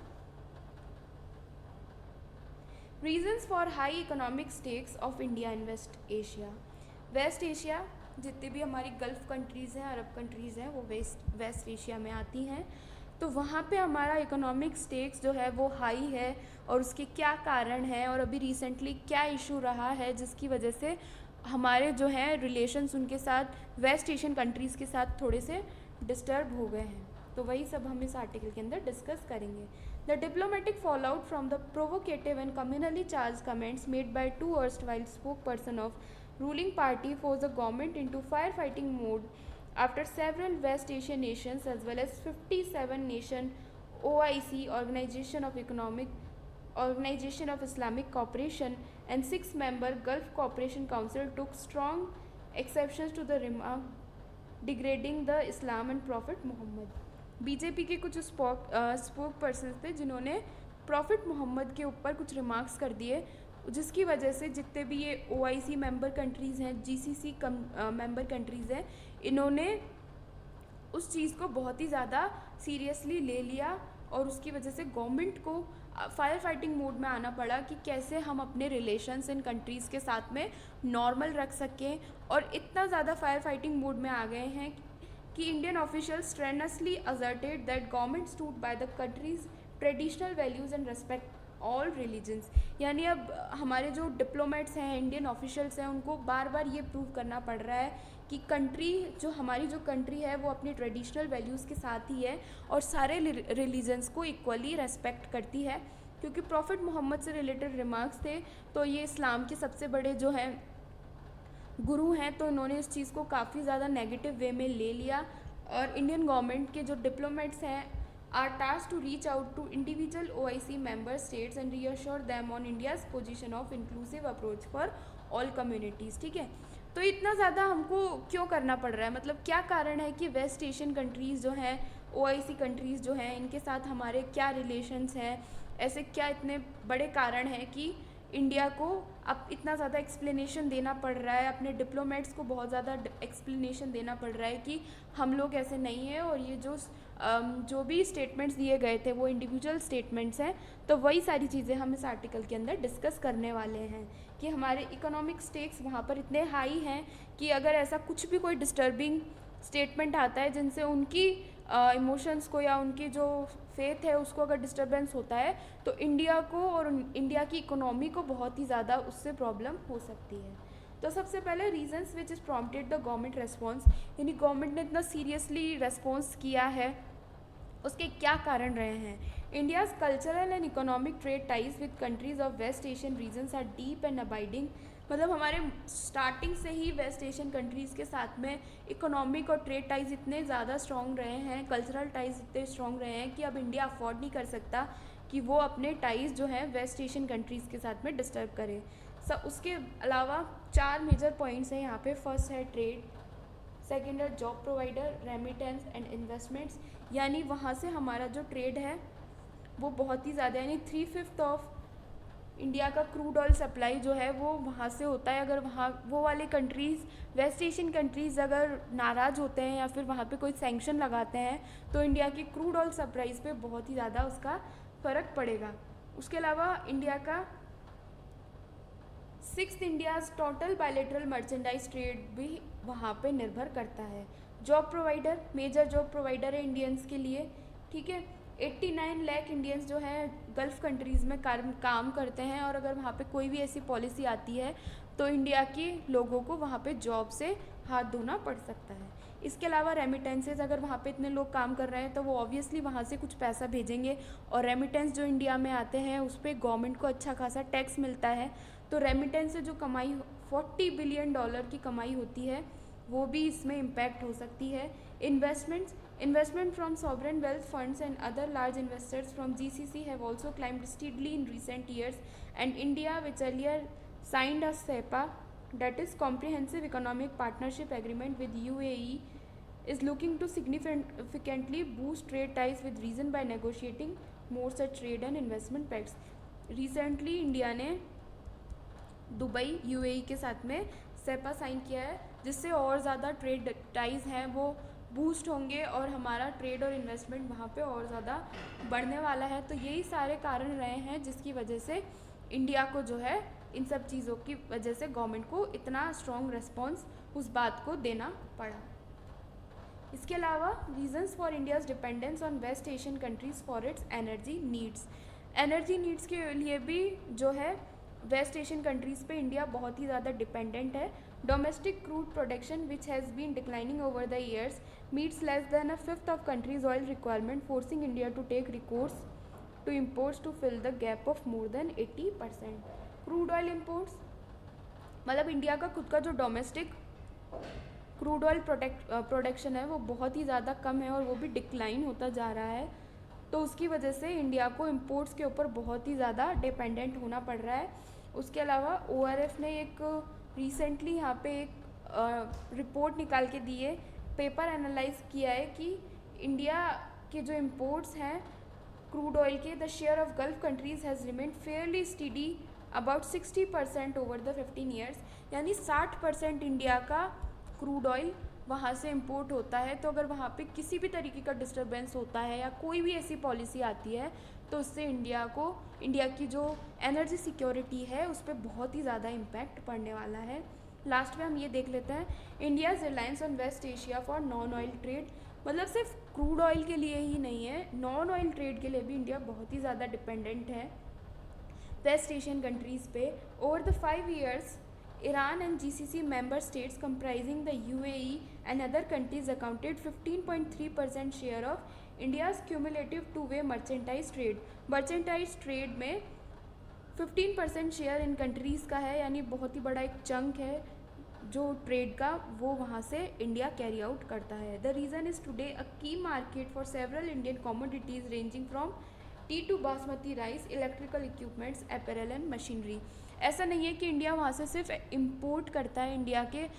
Speaker 1: Reasons for high economic stakes of India in West Asia. West Asia जितनी भी हमारी गल्फ़ कंट्रीज़ हैं, अरब कंट्रीज़ हैं, वो वेस्ट एशिया में आती हैं। तो वहाँ पे हमारा इकोनॉमिक स्टेक्स जो है वो हाई है और उसके क्या कारण है और अभी रिसेंटली क्या इशू रहा है जिसकी वजह से हमारे जो हैं रिलेशंस उनके साथ वेस्ट एशियन कंट्रीज़ के साथ थोड़े से डिस्टर्ब हो गए हैं। तो वही सब हम इस आर्टिकल के अंदर डिस्कस करेंगे। The diplomatic fall out from the provocative and communally charge comments made by 2 erstwhile spokesperson of ruling party forced the government into firefighting mode after several West Asian nations as well as 57 nation OIC Organization of Islamic Cooperation and 6-member Gulf Cooperation Council took strong exceptions to the remark degrading the Islam and Prophet Muhammad। BJP के कुछ spoke person थे जिन्होंने profit Mohammad के ऊपर कुछ remarks कर दिए जिसकी वजह से जितने भी ये OIC मेंबर कंट्रीज़ हैं, GCC मेंबर कंट्रीज़ हैं, इन्होंने उस चीज़ को बहुत ही ज़्यादा सीरियसली ले लिया और उसकी वजह से गवर्नमेंट को फायर फाइटिंग मोड में आना पड़ा कि कैसे हम अपने रिलेशंस इन कंट्रीज़ के साथ में नॉर्मल रख सकें। और इतना ज़्यादा फायर फाइटिंग मोड में आ गए हैं कि Indian officials strenuously asserted that government stood by the country's traditional values and respect all religions। यानी अब हमारे जो डिप्लोमेट्स हैं, इंडियन ऑफिशियल्स हैं, उनको बार बार ये प्रूव करना पड़ रहा है कि कंट्री जो हमारी जो कंट्री है वो अपनी ट्रेडिशनल वैल्यूज़ के साथ ही है और सारे रिलीजन्स को इक्वली रेस्पेक्ट करती है। क्योंकि प्रॉफिट मोहम्मद से रिलेटेड रिमार्क्स थे, तो ये इस्लाम के सबसे बड़े जो हैं गुरु हैं, तो इन्होंने इस चीज़ को काफ़ी ज़्यादा नेगेटिव वे में ले लिया। और इंडियन गवर्नमेंट के जो डिप्लोमेट्स हैं are task to reach out to individual OIC member states and reassure them on India's position of inclusive approach for all communities. ठीक है, तो इतना ज़्यादा हमको क्यों करना पड़ रहा है, मतलब क्या कारण है कि वेस्ट एशियन कंट्रीज़ जो हैं, OIC कंट्रीज़ जो हैं, इनके साथ हमारे क्या रिलेशंस हैं, ऐसे क्या इतने बड़े कारण हैं कि इंडिया को अब इतना ज़्यादा एक्सप्लेनेशन देना पड़ रहा है, अपने डिप्लोमेट्स को बहुत ज़्यादा एक्सप्लेनेशन देना पड़ रहा है कि हम लोग ऐसे नहीं हैं, और ये जो भी स्टेटमेंट्स दिए गए थे वो इंडिविजुअल स्टेटमेंट्स हैं। तो वही सारी चीज़ें हम इस आर्टिकल के अंदर डिस्कस करने वाले हैं कि हमारे इकोनॉमिक स्टेक्स वहाँ पर इतने हाई हैं कि अगर ऐसा कुछ भी कोई डिस्टर्बिंग स्टेटमेंट आता है जिनसे उनकी इमोशंस को या उनकी जो फेथ है उसको अगर डिस्टर्बेंस होता है, तो इंडिया को और इंडिया की इकोनॉमी को बहुत ही ज़्यादा उससे प्रॉब्लम हो सकती है। तो सबसे पहले reasons which is prompted the government response, यानी गवर्नमेंट ने इतना सीरियसली रेस्पॉन्स किया है, उसके क्या कारण रहे हैं। India's cultural and economic trade ties with countries of West Asian regions are deep and abiding, मतलब हमारे स्टार्टिंग से ही वेस्ट एशियन कंट्रीज़ के साथ में इकोनॉमिक और ट्रेड टाइज इतने ज़्यादा स्ट्रॉन्ग रहे हैं, कल्चरल टाइज इतने स्ट्रॉन्ग रहे हैं कि अब इंडिया अफोर्ड नहीं कर सकता कि वो अपने टाइज जो हैं वेस्ट एशियन कंट्रीज़ के साथ में डिस्टर्ब करे। उसके अलावा 4 मेजर पॉइंट्स हैं यहाँ पे। फर्स्ट है ट्रेड, सेकेंड है job provider, remittance and investments, यानी वहाँ से हमारा जो ट्रेड है वो बहुत ही ज़्यादा, यानी 3/5 ऑफ इंडिया का क्रूड ऑयल सप्लाई जो है वो वहाँ से होता है। अगर वहाँ वो वाले कंट्रीज़, वेस्ट एशियन कंट्रीज़ अगर नाराज़ होते हैं या फिर वहाँ पे कोई सैंक्शन लगाते हैं तो इंडिया की क्रूड ऑयल सप्लाईज़ पे बहुत ही ज़्यादा उसका फ़र्क पड़ेगा। उसके अलावा इंडिया का 6th India's total bilateral merchandise trade भी वहाँ पे निर्भर करता है। Job provider, major job provider है इंडियंस के लिए। ठीक है, 89 लाख इंडियंस जो हैं गल्फ़ कंट्रीज़ में काम करते हैं, और अगर वहाँ पे कोई भी ऐसी पॉलिसी आती है तो इंडिया के लोगों को वहाँ पे जॉब से हाथ धोना पड़ सकता है। इसके अलावा रेमिटेंसेज, अगर वहाँ पे इतने लोग काम कर रहे हैं तो वो ऑब्वियसली वहाँ से कुछ पैसा भेजेंगे, और रेमिटेंस जो इंडिया में आते हैं उस पर गवर्नमेंट को अच्छा खासा टैक्स मिलता है। तो रेमिटेंस से जो कमाई $40 बिलियन की कमाई होती है वो भी इसमें इम्पैक्ट हो सकती है। Investment from sovereign wealth funds and other large investors from GCC have also climbed steadily in recent years, and India, which earlier signed a CEPA, that is Comprehensive Economic Partnership Agreement with UAE, is looking to significantly boost trade ties with region by negotiating more such trade and investment pacts. Recently, India ने Dubai UAE के साथ में सेपा sign किया है, जिससे और ज़्यादा trade ties हैं वो बूस्ट होंगे और हमारा ट्रेड और इन्वेस्टमेंट वहाँ पे और ज़्यादा बढ़ने वाला है। तो यही सारे कारण रहे हैं जिसकी वजह से इंडिया को जो है इन सब चीज़ों की वजह से गवर्नमेंट को इतना स्ट्रॉन्ग रिस्पॉन्स उस बात को देना पड़ा। इसके अलावा reasons for India's dependence on West Asian countries for its energy needs के लिए भी जो है वेस्ट एशियन कंट्रीज़ पे इंडिया बहुत ही ज़्यादा डिपेंडेंट है। Domestic crude production which has been declining over the years meets less than 1/5 of countries oil requirement, forcing India to take recourse to imports to fill the gap of more than 80%। Crude oil imports, मतलब India का खुद का जो domestic crude oil production है वो बहुत ही ज़्यादा कम है और वो भी डिक्लाइन होता जा रहा है। तो उसकी वजह से इंडिया को इम्पोर्ट्स के ऊपर बहुत ही ज़्यादा डिपेंडेंट होना पड़ रहा है। उसके अलावा ORF ने एक रिसेंटली यहाँ पे एक रिपोर्ट निकाल के दी है, पेपर एनालाइज किया है कि इंडिया के जो इम्पोर्ट्स हैं क्रूड ऑयल के, the share of gulf countries has remained Fairlie study about 60% over the 15 years, यानी 60% इंडिया का क्रूड ऑयल वहाँ से इम्पोर्ट होता है। तो अगर वहाँ पे किसी भी तरीके का डिस्टर्बेंस होता है या कोई भी ऐसी पॉलिसी आती है तो उससे इंडिया की जो एनर्जी सिक्योरिटी है उस पर बहुत ही ज़्यादा इम्पैक्ट पड़ने वाला है। लास्ट में हम ये देख लेते हैं, India's reliance on West Asia for non oil trade, मतलब सिर्फ क्रूड ऑयल के लिए ही नहीं है, नॉन ऑयल ट्रेड के लिए भी इंडिया बहुत ही ज़्यादा डिपेंडेंट है वेस्ट एशियन कंट्रीज़ पे। Over the 5 years Iran and GCC member states comprising the UAE and other countries accounted 15.3% share of India's cumulative two way merchandise trade, merchandise trade में 15% share in countries का है, यानी बहुत ही बड़ा एक chunk है जो ट्रेड का, वो वहाँ से इंडिया कैरी आउट करता है। The reason is today a key market for several Indian commodities ranging from tea to basmati rice, electrical equipments, apparel and machinery. ऐसा नहीं है कि इंडिया वहाँ से सिर्फ इम्पोर्ट करता है, इंडिया के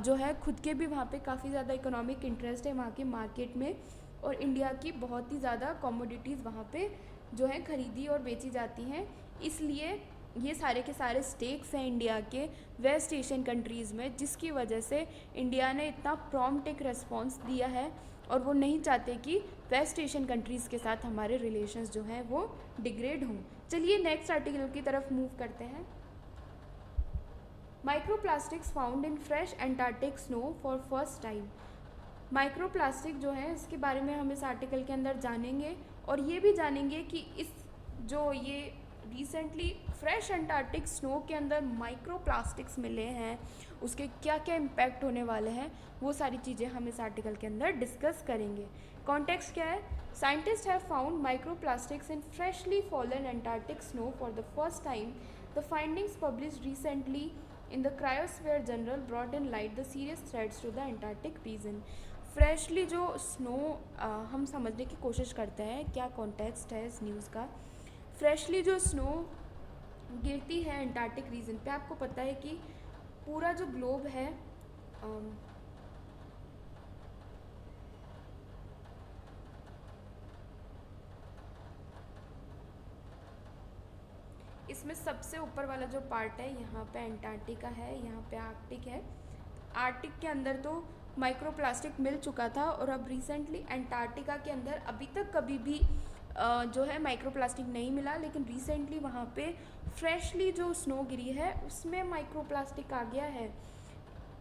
Speaker 1: जो है खुद के भी वहाँ पे काफ़ी ज़्यादा इकोनॉमिक इंटरेस्ट है वहाँ के मार्केट में, और इंडिया की बहुत ही ज़्यादा कमोडिटीज़ वहाँ पे जो है खरीदी और बेची जाती हैं। इसलिए ये सारे के सारे स्टेक्स हैं इंडिया के वेस्ट एशियन कंट्रीज़ में, जिसकी वजह से इंडिया ने इतना प्रॉम्प्ट एक रेस्पॉन्स दिया है, और वो नहीं चाहते कि वेस्ट एशियन कंट्रीज़ के साथ हमारे रिलेशंस जो हैं वो डिग्रेड हों। चलिए नेक्स्ट आर्टिकल की तरफ मूव करते हैं। Microplastics found in fresh Antarctic snow for first time. Microplastic जो है इसके बारे में हम इस आर्टिकल के अंदर जानेंगे, और ये भी जानेंगे कि इस जो ये रिसेंटली फ्रेश एंटार्क्टिक स्नो के अंदर माइक्रोप्लास्टिक्स मिले हैं उसके क्या क्या इम्पैक्ट होने वाले हैं, वो सारी चीज़ें हम इस आर्टिकल के अंदर डिस्कस करेंगे। कॉन्टेक्स्ट क्या है? Scientist have found microplastics in freshly fallen Antarctic snow for the first time. The findings published recently in the Cryosphere Journal brought in light the serious threats to the Antarctic region। Freshly जो snow हम समझने की कोशिश करते हैं क्या context है इस न्यूज़ का। फ्रेशली जो स्नो गिरती है एंटार्क्टिक रीजन पे, आपको पता है कि पूरा जो ग्लोब है इसमें सबसे ऊपर वाला जो पार्ट है यहाँ पे अंटार्कटिका है, यहाँ पे आर्कटिक है। आर्कटिक के अंदर तो माइक्रोप्लास्टिक मिल चुका था, और अब रिसेंटली अंटार्कटिका के अंदर अभी तक कभी भी जो है माइक्रोप्लास्टिक नहीं मिला, लेकिन रिसेंटली वहाँ पे फ्रेशली जो स्नो गिरी है उसमें माइक्रोप्लास्टिक आ गया है।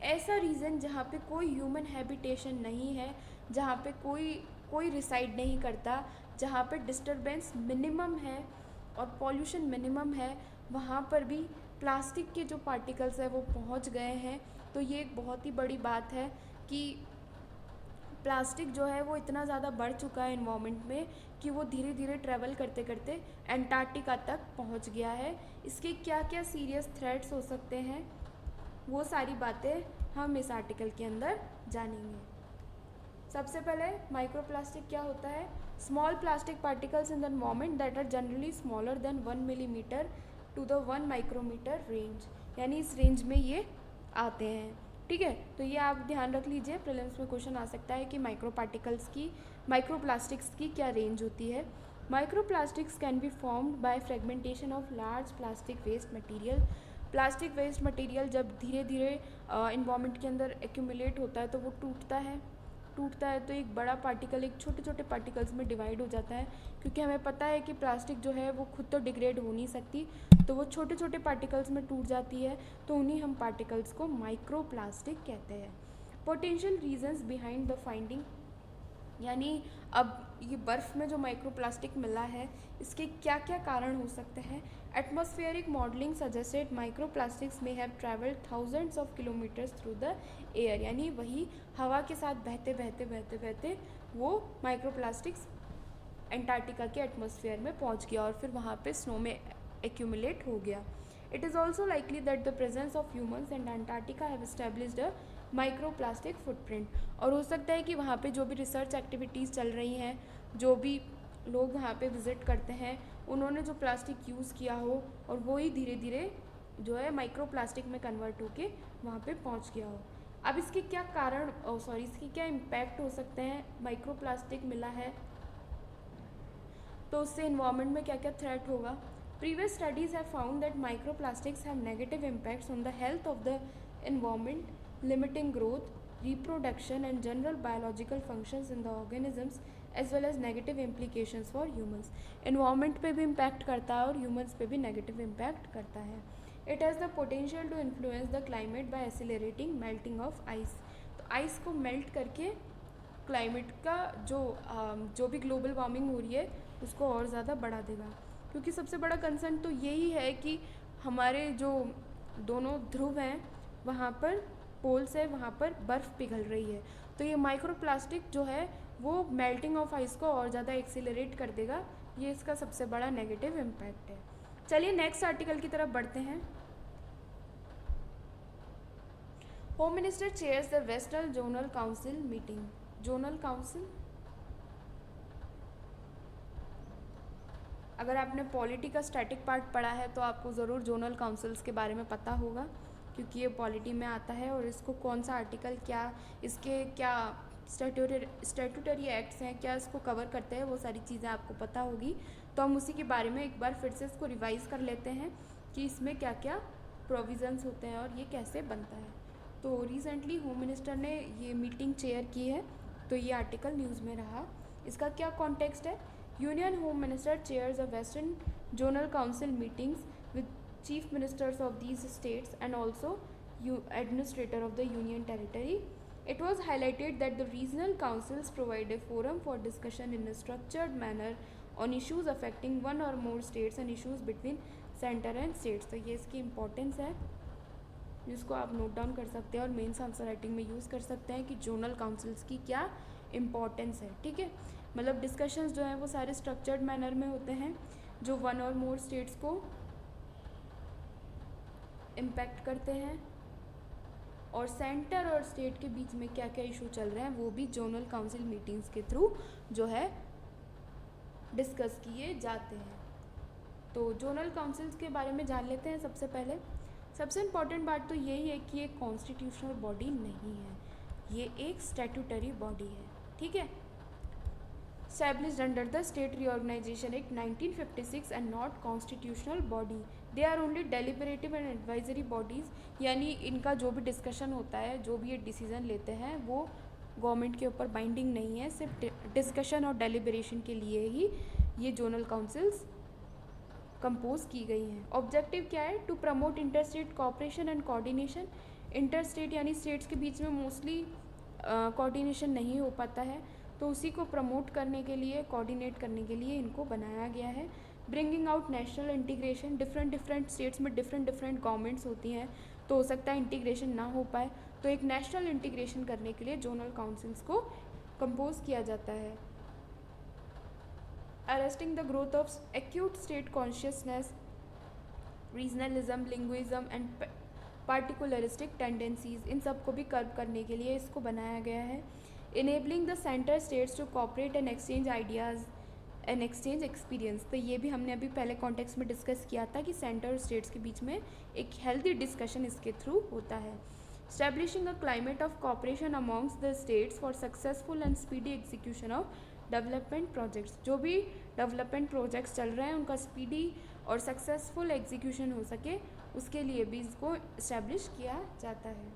Speaker 1: ऐसा रीज़न जहाँ पे कोई ह्यूमन हैबिटेशन नहीं है, जहाँ पे कोई रिसाइड नहीं करता, जहाँ पे डिस्टरबेंस मिनिमम है और पॉल्यूशन मिनिमम है, वहाँ पर भी प्लास्टिक के जो पार्टिकल्स है वो पहुँच गए हैं। तो ये एक बहुत ही बड़ी बात है कि प्लास्टिक जो है वो इतना ज़्यादा बढ़ चुका है इन्वायरमेंट में कि वो धीरे धीरे ट्रैवल करते करते अंटार्कटिका तक पहुँच गया है। इसके क्या क्या सीरियस थ्रेट्स हो सकते हैं, वो सारी बातें हम इस आर्टिकल के अंदर जानेंगे। सबसे पहले माइक्रोप्लास्टिक क्या होता है? Small plastic particles in the environment that are generally smaller than 1 millimetre to the 1 micrometre range, यानी इस रेंज में ये आते हैं। ठीक है, तो ये आप ध्यान रख लीजिए, प्रीलिम्स में क्वेश्चन आ सकता है कि माइक्रोप्लास्टिक्स की क्या रेंज होती है। Microplastics can be formed by fragmentation of large plastic waste material. Plastic waste material जब धीरे धीरे इन्वायरमेंट के अंदर एक्यूमुलेट होता है तो वो टूटता है तो एक बड़ा पार्टिकल एक छोटे छोटे पार्टिकल्स में डिवाइड हो जाता है, क्योंकि हमें पता है कि प्लास्टिक जो है वो खुद तो डिग्रेड हो नहीं सकती, तो वो छोटे छोटे पार्टिकल्स में टूट जाती है, तो उन्हीं हम पार्टिकल्स को माइक्रोप्लास्टिक कहते हैं। Potential reasons behind the finding, यानी अब ये बर्फ़ में जो माइक्रोप्लास्टिक मिला है इसके क्या क्या कारण हो सकते हैं। एटमॉस्फेरिक मॉडलिंग सजेस्टेड माइक्रोप्लास्टिक्स में have travelled thousands of kilometres through the air, यानी वही हवा के साथ बहते बहते बहते बहते वो माइक्रोप्लास्टिक्स अंटार्कटिका के एटमॉस्फेयर में पहुंच गया और फिर वहाँ पे स्नो में एक्यूमुलेट हो गया। It is also likely that the presence of humans and Antarctica have established a microplastic footprint, और हो सकता है कि वहाँ पे जो भी रिसर्च एक्टिविटीज़ चल रही हैं, जो भी लोग वहाँ पे विज़िट करते हैं, उन्होंने जो प्लास्टिक यूज़ किया हो और वो ही धीरे धीरे जो है माइक्रोप्लास्टिक में कन्वर्ट होके वहाँ पे पहुँच गया हो। अब इसके क्या कारण इसके क्या इम्पैक्ट हो सकते हैं। माइक्रोप्लास्टिक मिला है तो उससे इन्वायरमेंट में क्या क्या थ्रेट होगा। Previous studies have found that microplastics have negative impacts on the health of the environment, limiting growth, reproduction and general biological functions in the organisms as well as negative implications for humans। environment पे भी impact करता है और humans पे भी negative impact करता है। it has the potential to influence the climate by accelerating melting of ice। तो ice को melt करके climate का जो भी global warming हो रही है उसको और ज़्यादा बढ़ा देगा, क्योंकि सबसे बड़ा कंसर्न तो यही है कि हमारे जो दोनों ध्रुव हैं वहाँ पर पोल्स है, वहाँ पर बर्फ़ पिघल रही है, तो ये माइक्रोप्लास्टिक जो है वो मेल्टिंग ऑफ आइस को और ज़्यादा एक्सीलरेट कर देगा। ये इसका सबसे बड़ा नेगेटिव इम्पैक्ट है। चलिए नेक्स्ट आर्टिकल की तरफ बढ़ते हैं। Home minister chairs the western zonal council meeting. Zonal council, अगर आपने पॉलिटी का स्टैटिक पार्ट पढ़ा है तो आपको ज़रूर जोनल काउंसिल्स के बारे में पता होगा, क्योंकि ये पॉलिटी में आता है। और इसको कौन सा आर्टिकल, क्या इसके क्या स्टैट्यूटरी एक्ट्स हैं, क्या इसको कवर करते हैं, वो सारी चीज़ें आपको पता होगी। तो हम उसी के बारे में एक बार फिर से इसको रिवाइज़ कर लेते हैं कि इसमें क्या क्या प्रोविज़न्स होते हैं और ये कैसे बनता है। तो रिसेंटली होम मिनिस्टर ने ये मीटिंग चेयर की है, तो ये आर्टिकल न्यूज़ में रहा। इसका क्या कॉन्टेक्स्ट है? Union Home Minister chairs of Western Zonal Council meetings with chief ministers of these states and also administrator of the Union Territory. It was highlighted that the regional councils provide a forum for discussion in a structured manner on issues affecting one or more states and issues between center and states. तो ये इसकी importance है जिसको आप note down कर सकते हैं और मेंस आंसर राइटिंग में यूज़ कर सकते हैं कि जोनल काउंसिल्स की क्या इम्पोर्टेंस है। ठीक है, मतलब डिस्कशंस जो हैं वो सारे स्ट्रक्चर्ड मैनर में होते हैं जो वन और मोर स्टेट्स को इम्पैक्ट करते हैं, और सेंटर और स्टेट के बीच में क्या क्या इशू चल रहे हैं वो भी जोनल काउंसिल मीटिंग्स के थ्रू जो है डिस्कस किए जाते हैं। तो जोनल काउंसिल्स के बारे में जान लेते हैं। सबसे पहले सबसे इम्पॉर्टेंट बात तो यही है कि ये कॉन्स्टिट्यूशनल बॉडी नहीं है, ये एक स्टैट्यूटरी बॉडी है। ठीक है, established under the State Reorganization Act 1956 and not constitutional body. They are only deliberative and advisory bodies, यानी इनका जो भी डिस्कशन होता है, जो भी ये डिसीजन लेते हैं वो गवर्नमेंट के ऊपर बाइंडिंग नहीं है, सिर्फ डिस्कशन और डेलिब्रेशन के लिए ही ये जोनल काउंसिल्स कंपोज की गई हैं। ऑब्जेक्टिव क्या है? To promote inter state cooperation and coordination. Inter state यानी स्टेट्स के बीच में मोस्टली कोऑर्डिनेशन नहीं हो पाता है, तो उसी को प्रमोट करने के लिए, कोऑर्डिनेट करने के लिए इनको बनाया गया है। Bringing out national integration, different states में डिफरेंट गवर्नमेंट्स होती हैं, तो हो सकता है इंटीग्रेशन ना हो पाए, तो एक नेशनल इंटीग्रेशन करने के लिए जोनल काउंसिल्स को कंपोज किया जाता है। Arresting the growth of acute state consciousness, regionalism, linguism and particularistic tendencies, इन सब को भी कर्व करने के लिए इसको बनाया गया है। Enabling the centre states to cooperate and exchange ideas and exchange experience, तो ये भी हमने अभी पहले कॉन्टेक्स्ट में डिस्कस किया था कि सेंटर और स्टेट्स के बीच में एक हेल्दी डिस्कशन इसके थ्रू होता है। Establishing a climate of corporation amongst the states for successful and speedy execution of development projects, जो भी डेवलपमेंट प्रोजेक्ट्स चल रहे हैं उनका स्पीडी और सक्सेसफुल एग्जीक्यूशन हो सके, उसके लिए भी इसको इस्टेब्लिश किया जाता है।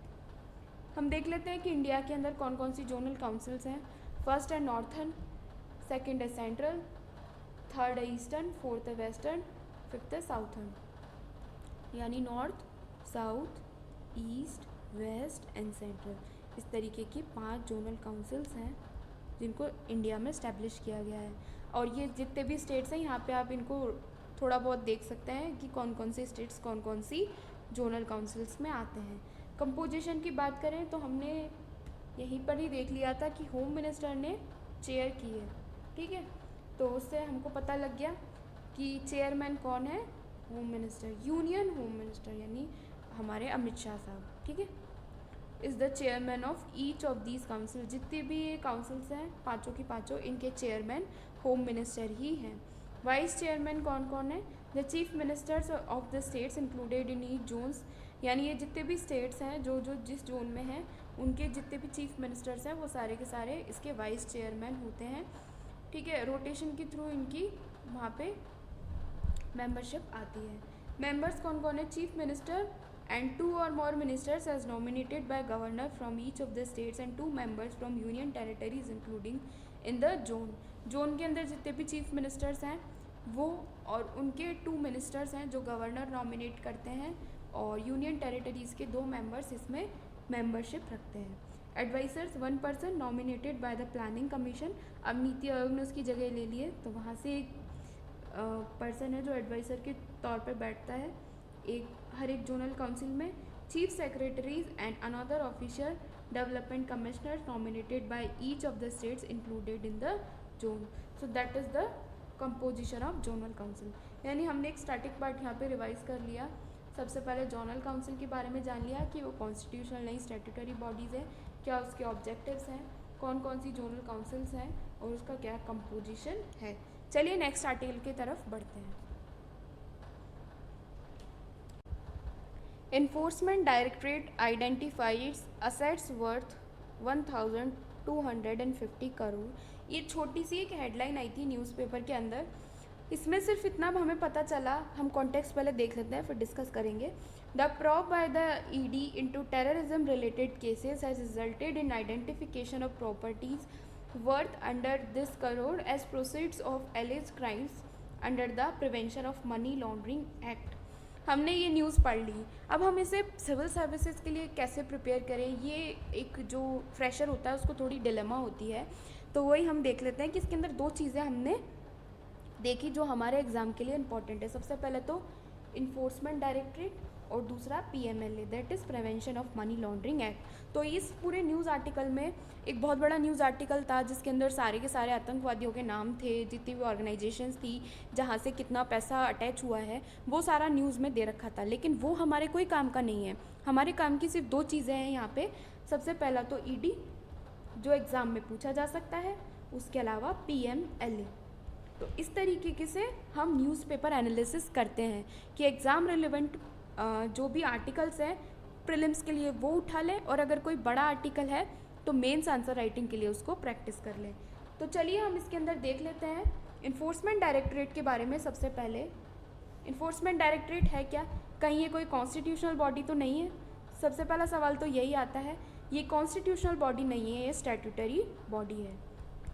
Speaker 1: हम देख लेते हैं कि इंडिया के अंदर कौन कौन सी जोनल काउंसिल्स हैं। फर्स्ट है नॉर्थर्न, सेकंड है सेंट्रल, थर्ड है ईस्टर्न, फोर्थ है वेस्टर्न, फिफ्थ है साउथर्न। यानी north, south, east, west and central, इस तरीके की 5 जोनल काउंसिल्स हैं जिनको इंडिया में इस्टेब्लिश किया गया है। और ये जितने भी स्टेट्स हैं यहाँ पे आप इनको थोड़ा बहुत देख सकते हैं कि कौन कौन से स्टेट्स कौन कौन सी जोनल काउंसिल्स में आते हैं। कंपोजिशन की बात करें तो हमने यहीं पर ही देख लिया था कि होम मिनिस्टर ने चेयर की है। ठीक है, तो उससे हमको पता लग गया कि चेयरमैन कौन है? Home minister, union home minister यानी हमारे अमित शाह साहब। ठीक है, is the chairman of each of these council, जितने भी ये काउंसिल्स हैं पाँचों की पाँचों, इनके चेयरमैन होम मिनिस्टर ही हैं। वाइस चेयरमैन कौन कौन है? The chief ministers of the states included in each zones, यानी ये जितने भी स्टेट्स हैं जो जो जिस जोन में हैं उनके जितने भी चीफ मिनिस्टर्स हैं वो सारे के सारे इसके वाइस चेयरमैन होते हैं। ठीक है, रोटेशन के थ्रू इनकी वहाँ पे मेंबरशिप आती है। मेंबर्स कौन कौन है? Chief minister and 2 or more ministers as nominated by governor from each of the states and 2 members from union territories including in the zone। Zone के अंदर जितने भी चीफ मिनिस्टर्स हैं वो और उनके 2 मिनिस्टर्स हैं जो गवर्नर नॉमिनेट करते हैं, और यूनियन टेरिटरीज़ के 2 मेंबर्स इसमें मेंबरशिप रखते हैं। Advisers 1 person nominated by the planning commission, अब नीति आयोग ने उसकी जगह ले ली है, तो वहाँ से एक पर्सन है जो एडवाइज़र के तौर पर बैठता है हर एक जोनल काउंसिल में। Chief secretaries and another officer development commissioners nominated by each of the states included in the zone. So that is the composition of zonal council. यानी हमने एक स्टैटिक पार्ट यहाँ पे रिवाइज कर लिया. सबसे पहले जोनल काउंसिल के बारे में जान लिया कि वो कॉन्स्टिट्यूशनल नहीं स्टैट्यूटरी बॉडीज़ हैं, क्या उसके ऑब्जेक्टिव्स हैं, कौन कौन सी जोनल काउंसिल्स हैं और उसका क्या कंपोजिशन है. चलिए नेक्स्ट आर्टिकल की तरफ बढ़ते हैं. Enforcement Directorate identifies assets worth 1250 crore. ये छोटी सी एक हेडलाइन आई थी न्यूज़पेपर के अंदर. इसमें सिर्फ इतना हमें पता चला, हम कॉन्टेक्स्ट पहले देख लेते हैं फिर डिस्कस करेंगे. The probe by the ED into terrorism related cases has resulted in identification of properties worth under this crore as proceeds of alleged crimes under the prevention of money laundering act. हमने ये news पढ़ ली. अब हम इसे civil services के लिए कैसे prepare करें, ये एक जो फ्रेशर होता है उसको थोड़ी डिलेमा होती है. तो वही हम देख लेते हैं कि इसके अंदर दो चीज़ें हमने देखी जो हमारे एग्ज़ाम के लिए इम्पॉर्टेंट है. सबसे पहले तो इन्फोर्समेंट डायरेक्टरेट और दूसरा PMLA that is prevention of money laundering act. तो इस पूरे न्यूज़ आर्टिकल में एक बहुत बड़ा न्यूज़ आर्टिकल था जिसके अंदर सारे के सारे आतंकवादियों के नाम थे, जितनी भी ऑर्गेनाइजेशंस थी, जहाँ से कितना पैसा अटैच हुआ है, वो सारा न्यूज़ में दे रखा था. लेकिन वो हमारे कोई काम का नहीं है. हमारे काम की सिर्फ दो चीज़ें हैं यहाँ पे. सबसे पहला तो ED जो एग्ज़ाम में पूछा जा सकता है, उसके अलावा PMLA. तो इस तरीके से हम न्यूज़पेपर एनालिसिस करते हैं कि एग्ज़ाम रिलेवेंट जो भी आर्टिकल्स हैं प्रीलिम्स के लिए वो उठा लें, और अगर कोई बड़ा आर्टिकल है तो मेंस आंसर राइटिंग के लिए उसको प्रैक्टिस कर लें. तो चलिए हम इसके अंदर देख लेते हैं इन्फोर्समेंट डायरेक्टरेट के बारे में. सबसे पहले इन्फोर्समेंट डायरेक्टरेट है क्या, कहीं ये कोई कॉन्स्टिट्यूशनल बॉडी तो नहीं है. सबसे पहला सवाल तो यही आता है. ये कॉन्स्टिट्यूशनल बॉडी नहीं है, ये स्टैट्यूटरी बॉडी है.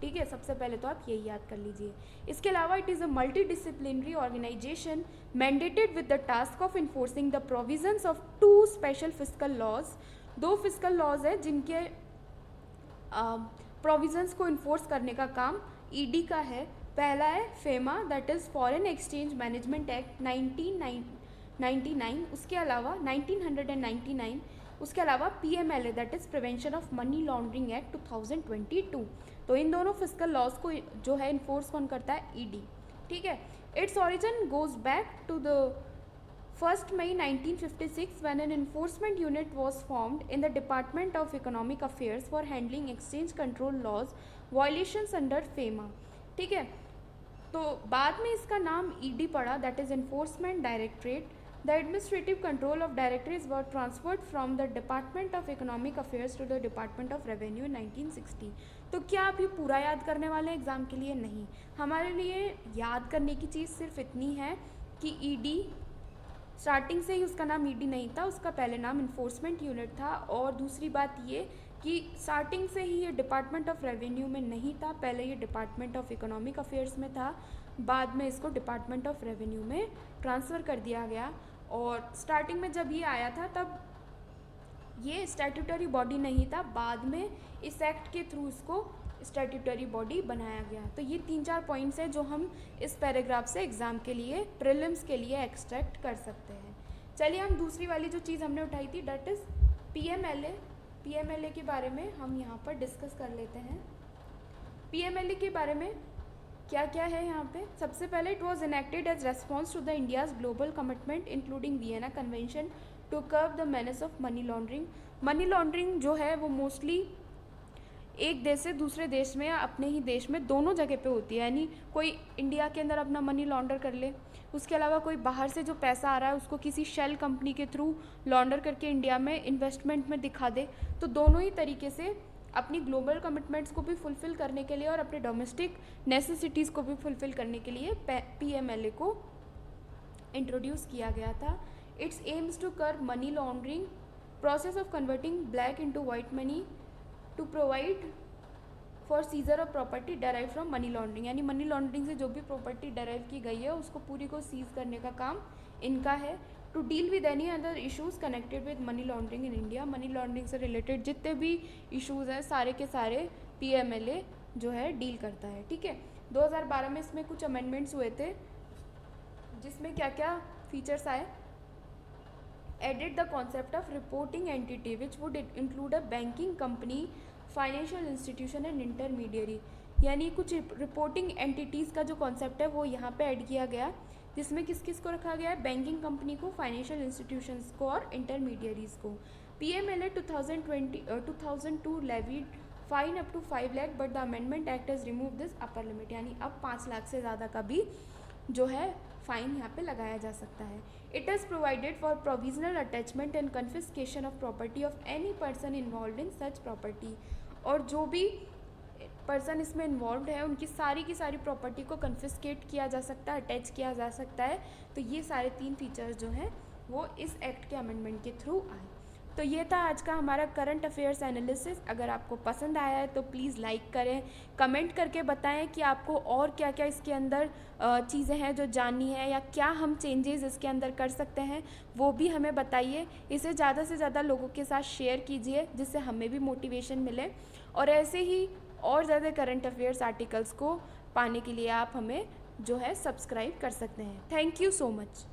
Speaker 1: ठीक है, सबसे पहले तो आप यही याद कर लीजिए. इसके अलावा it is a multidisciplinary organisation mandated with the task of enforcing the provisions of 2 special fiscal laws. 2 fiscal laws है जिनके प्रोविजंस को इन्फोर्स करने का काम ED का है. पहला है FEMA that is foreign exchange management act 1999. उसके अलावा 1999. उसके अलावा PMLA that is prevention of money laundering act 2022. तो इन दोनों फिस्कल लॉज को जो है इन्फोर्स कौन करता है, ED. ठीक है. Its origin goes back to the 1 May 1956 when an enforcement unit was formed in the Department of Economic Affairs for handling exchange control laws violations under FEMA. ठीक है. तो बाद में इसका नाम ED पड़ा that is enforcement directorate. The administrative control of directorates were transferred from the Department of Economic Affairs to the Department of Revenue in 1960. तो क्या आप ये पूरा याद करने वाले हैं एग्ज़ाम के लिए? नहीं. हमारे लिए याद करने की चीज़ सिर्फ इतनी है कि ED स्टार्टिंग से ही उसका नाम ED नहीं था, उसका पहले नाम इन्फोर्समेंट यूनिट था. और दूसरी बात ये कि स्टार्टिंग से ही ये डिपार्टमेंट ऑफ रेवेन्यू में नहीं था, पहले ये डिपार्टमेंट ऑफ इकोनॉमिक अफेयर्स में था, बाद में इसको डिपार्टमेंट ऑफ रेवेन्यू में ट्रांसफ़र कर दिया गया. और स्टार्टिंग में जब ये आया था तब ये स्टैट्यूटरी बॉडी नहीं था, बाद में इस एक्ट के थ्रू इसको स्टैट्यूटरी बॉडी बनाया गया. तो ये 3-4 पॉइंट्स हैं जो हम इस पैराग्राफ से एग्ज़ाम के लिए प्रीलिम्स के लिए एक्सट्रैक्ट कर सकते हैं. चलिए हम दूसरी वाली जो चीज़ हमने उठाई थी डेट इज़ PMLA के बारे में हम यहाँ पर डिस्कस कर लेते हैं. PMLA के बारे में क्या क्या है यहाँ पे. सबसे पहले it was enacted as response to the India's global commitment including Vienna convention to curb the menace of money laundering. Money laundering जो है वो मोस्टली एक देश से दूसरे देश में या अपने ही देश में दोनों जगह पे होती है. यानी कोई इंडिया के अंदर अपना मनी लॉन्डर कर ले, उसके अलावा कोई बाहर से जो पैसा आ रहा है उसको किसी शेल कंपनी के थ्रू लॉन्डर करके इंडिया में इन्वेस्टमेंट में दिखा दे. तो दोनों ही तरीके से अपनी ग्लोबल कमिटमेंट्स को भी फुलफ़िल करने के लिए और अपने डोमेस्टिक नेसेसिटीज़ को भी फुलफ़िल करने के लिए PMLA को इंट्रोड्यूस किया गया था. Its aims to curb money laundering, process of converting black into white money, to provide for seizure of property derive from money laundering. यानी मनी लॉन्ड्रिंग से जो भी प्रॉपर्टी डेराइव की गई है उसको पूरी को सीज करने का काम इनका है. To deal with any other issues connected with money laundering in India. Money laundering से रिलेटेड जितने भी इशूज़ हैं सारे के सारे PMLA जो है डील करता है. ठीक है. 2012 में इसमें कुछ अमेंडमेंट्स हुए थे जिसमें क्या क्या फीचर्स आए. added the concept of reporting entity which would include a banking company, financial institution and intermediary। यानी कुछ रिपोर्टिंग एंटिटीज़ का जो कॉन्सेप्ट है वो यहाँ पे ऐड किया गया, जिसमें किस किस को रखा गया है, बैंकिंग कंपनी को, फाइनेंशियल इंस्टीट्यूशंस को और इंटरमीडियरीज को। PMLA 2002 levied fine up to 5 lakh but the amendment act has remove this upper limit, यानी अब 5 लाख से ज़्यादा का भी जो है फाइन यहाँ पे लगाया जा सकता है। It is provided for provisional attachment and confiscation of property of any person involve in such property, और जो भी पर्सन इसमें इन्वॉल्व है उनकी सारी की सारी प्रॉपर्टी को कन्फिस्केट किया जा सकता है, अटैच किया जा सकता है। तो ये सारे 3 फीचर्स जो हैं वो इस एक्ट के अमेंडमेंट के थ्रू आए। तो ये था आज का हमारा करंट अफेयर्स एनालिसिस। अगर आपको पसंद आया है तो प्लीज़ लाइक करें, कमेंट करके बताएं कि आपको और क्या क्या इसके अंदर चीज़ें हैं जो जाननी है, या क्या हम चेंजेस इसके अंदर कर सकते हैं वो भी हमें बताइए। इसे ज़्यादा से ज़्यादा लोगों के साथ शेयर कीजिए जिससे हमें भी मोटिवेशन मिले, और ऐसे ही और ज़्यादा करंट अफेयर्स आर्टिकल्स को पाने के लिए आप हमें जो है सब्सक्राइब कर सकते हैं। Thank you so much.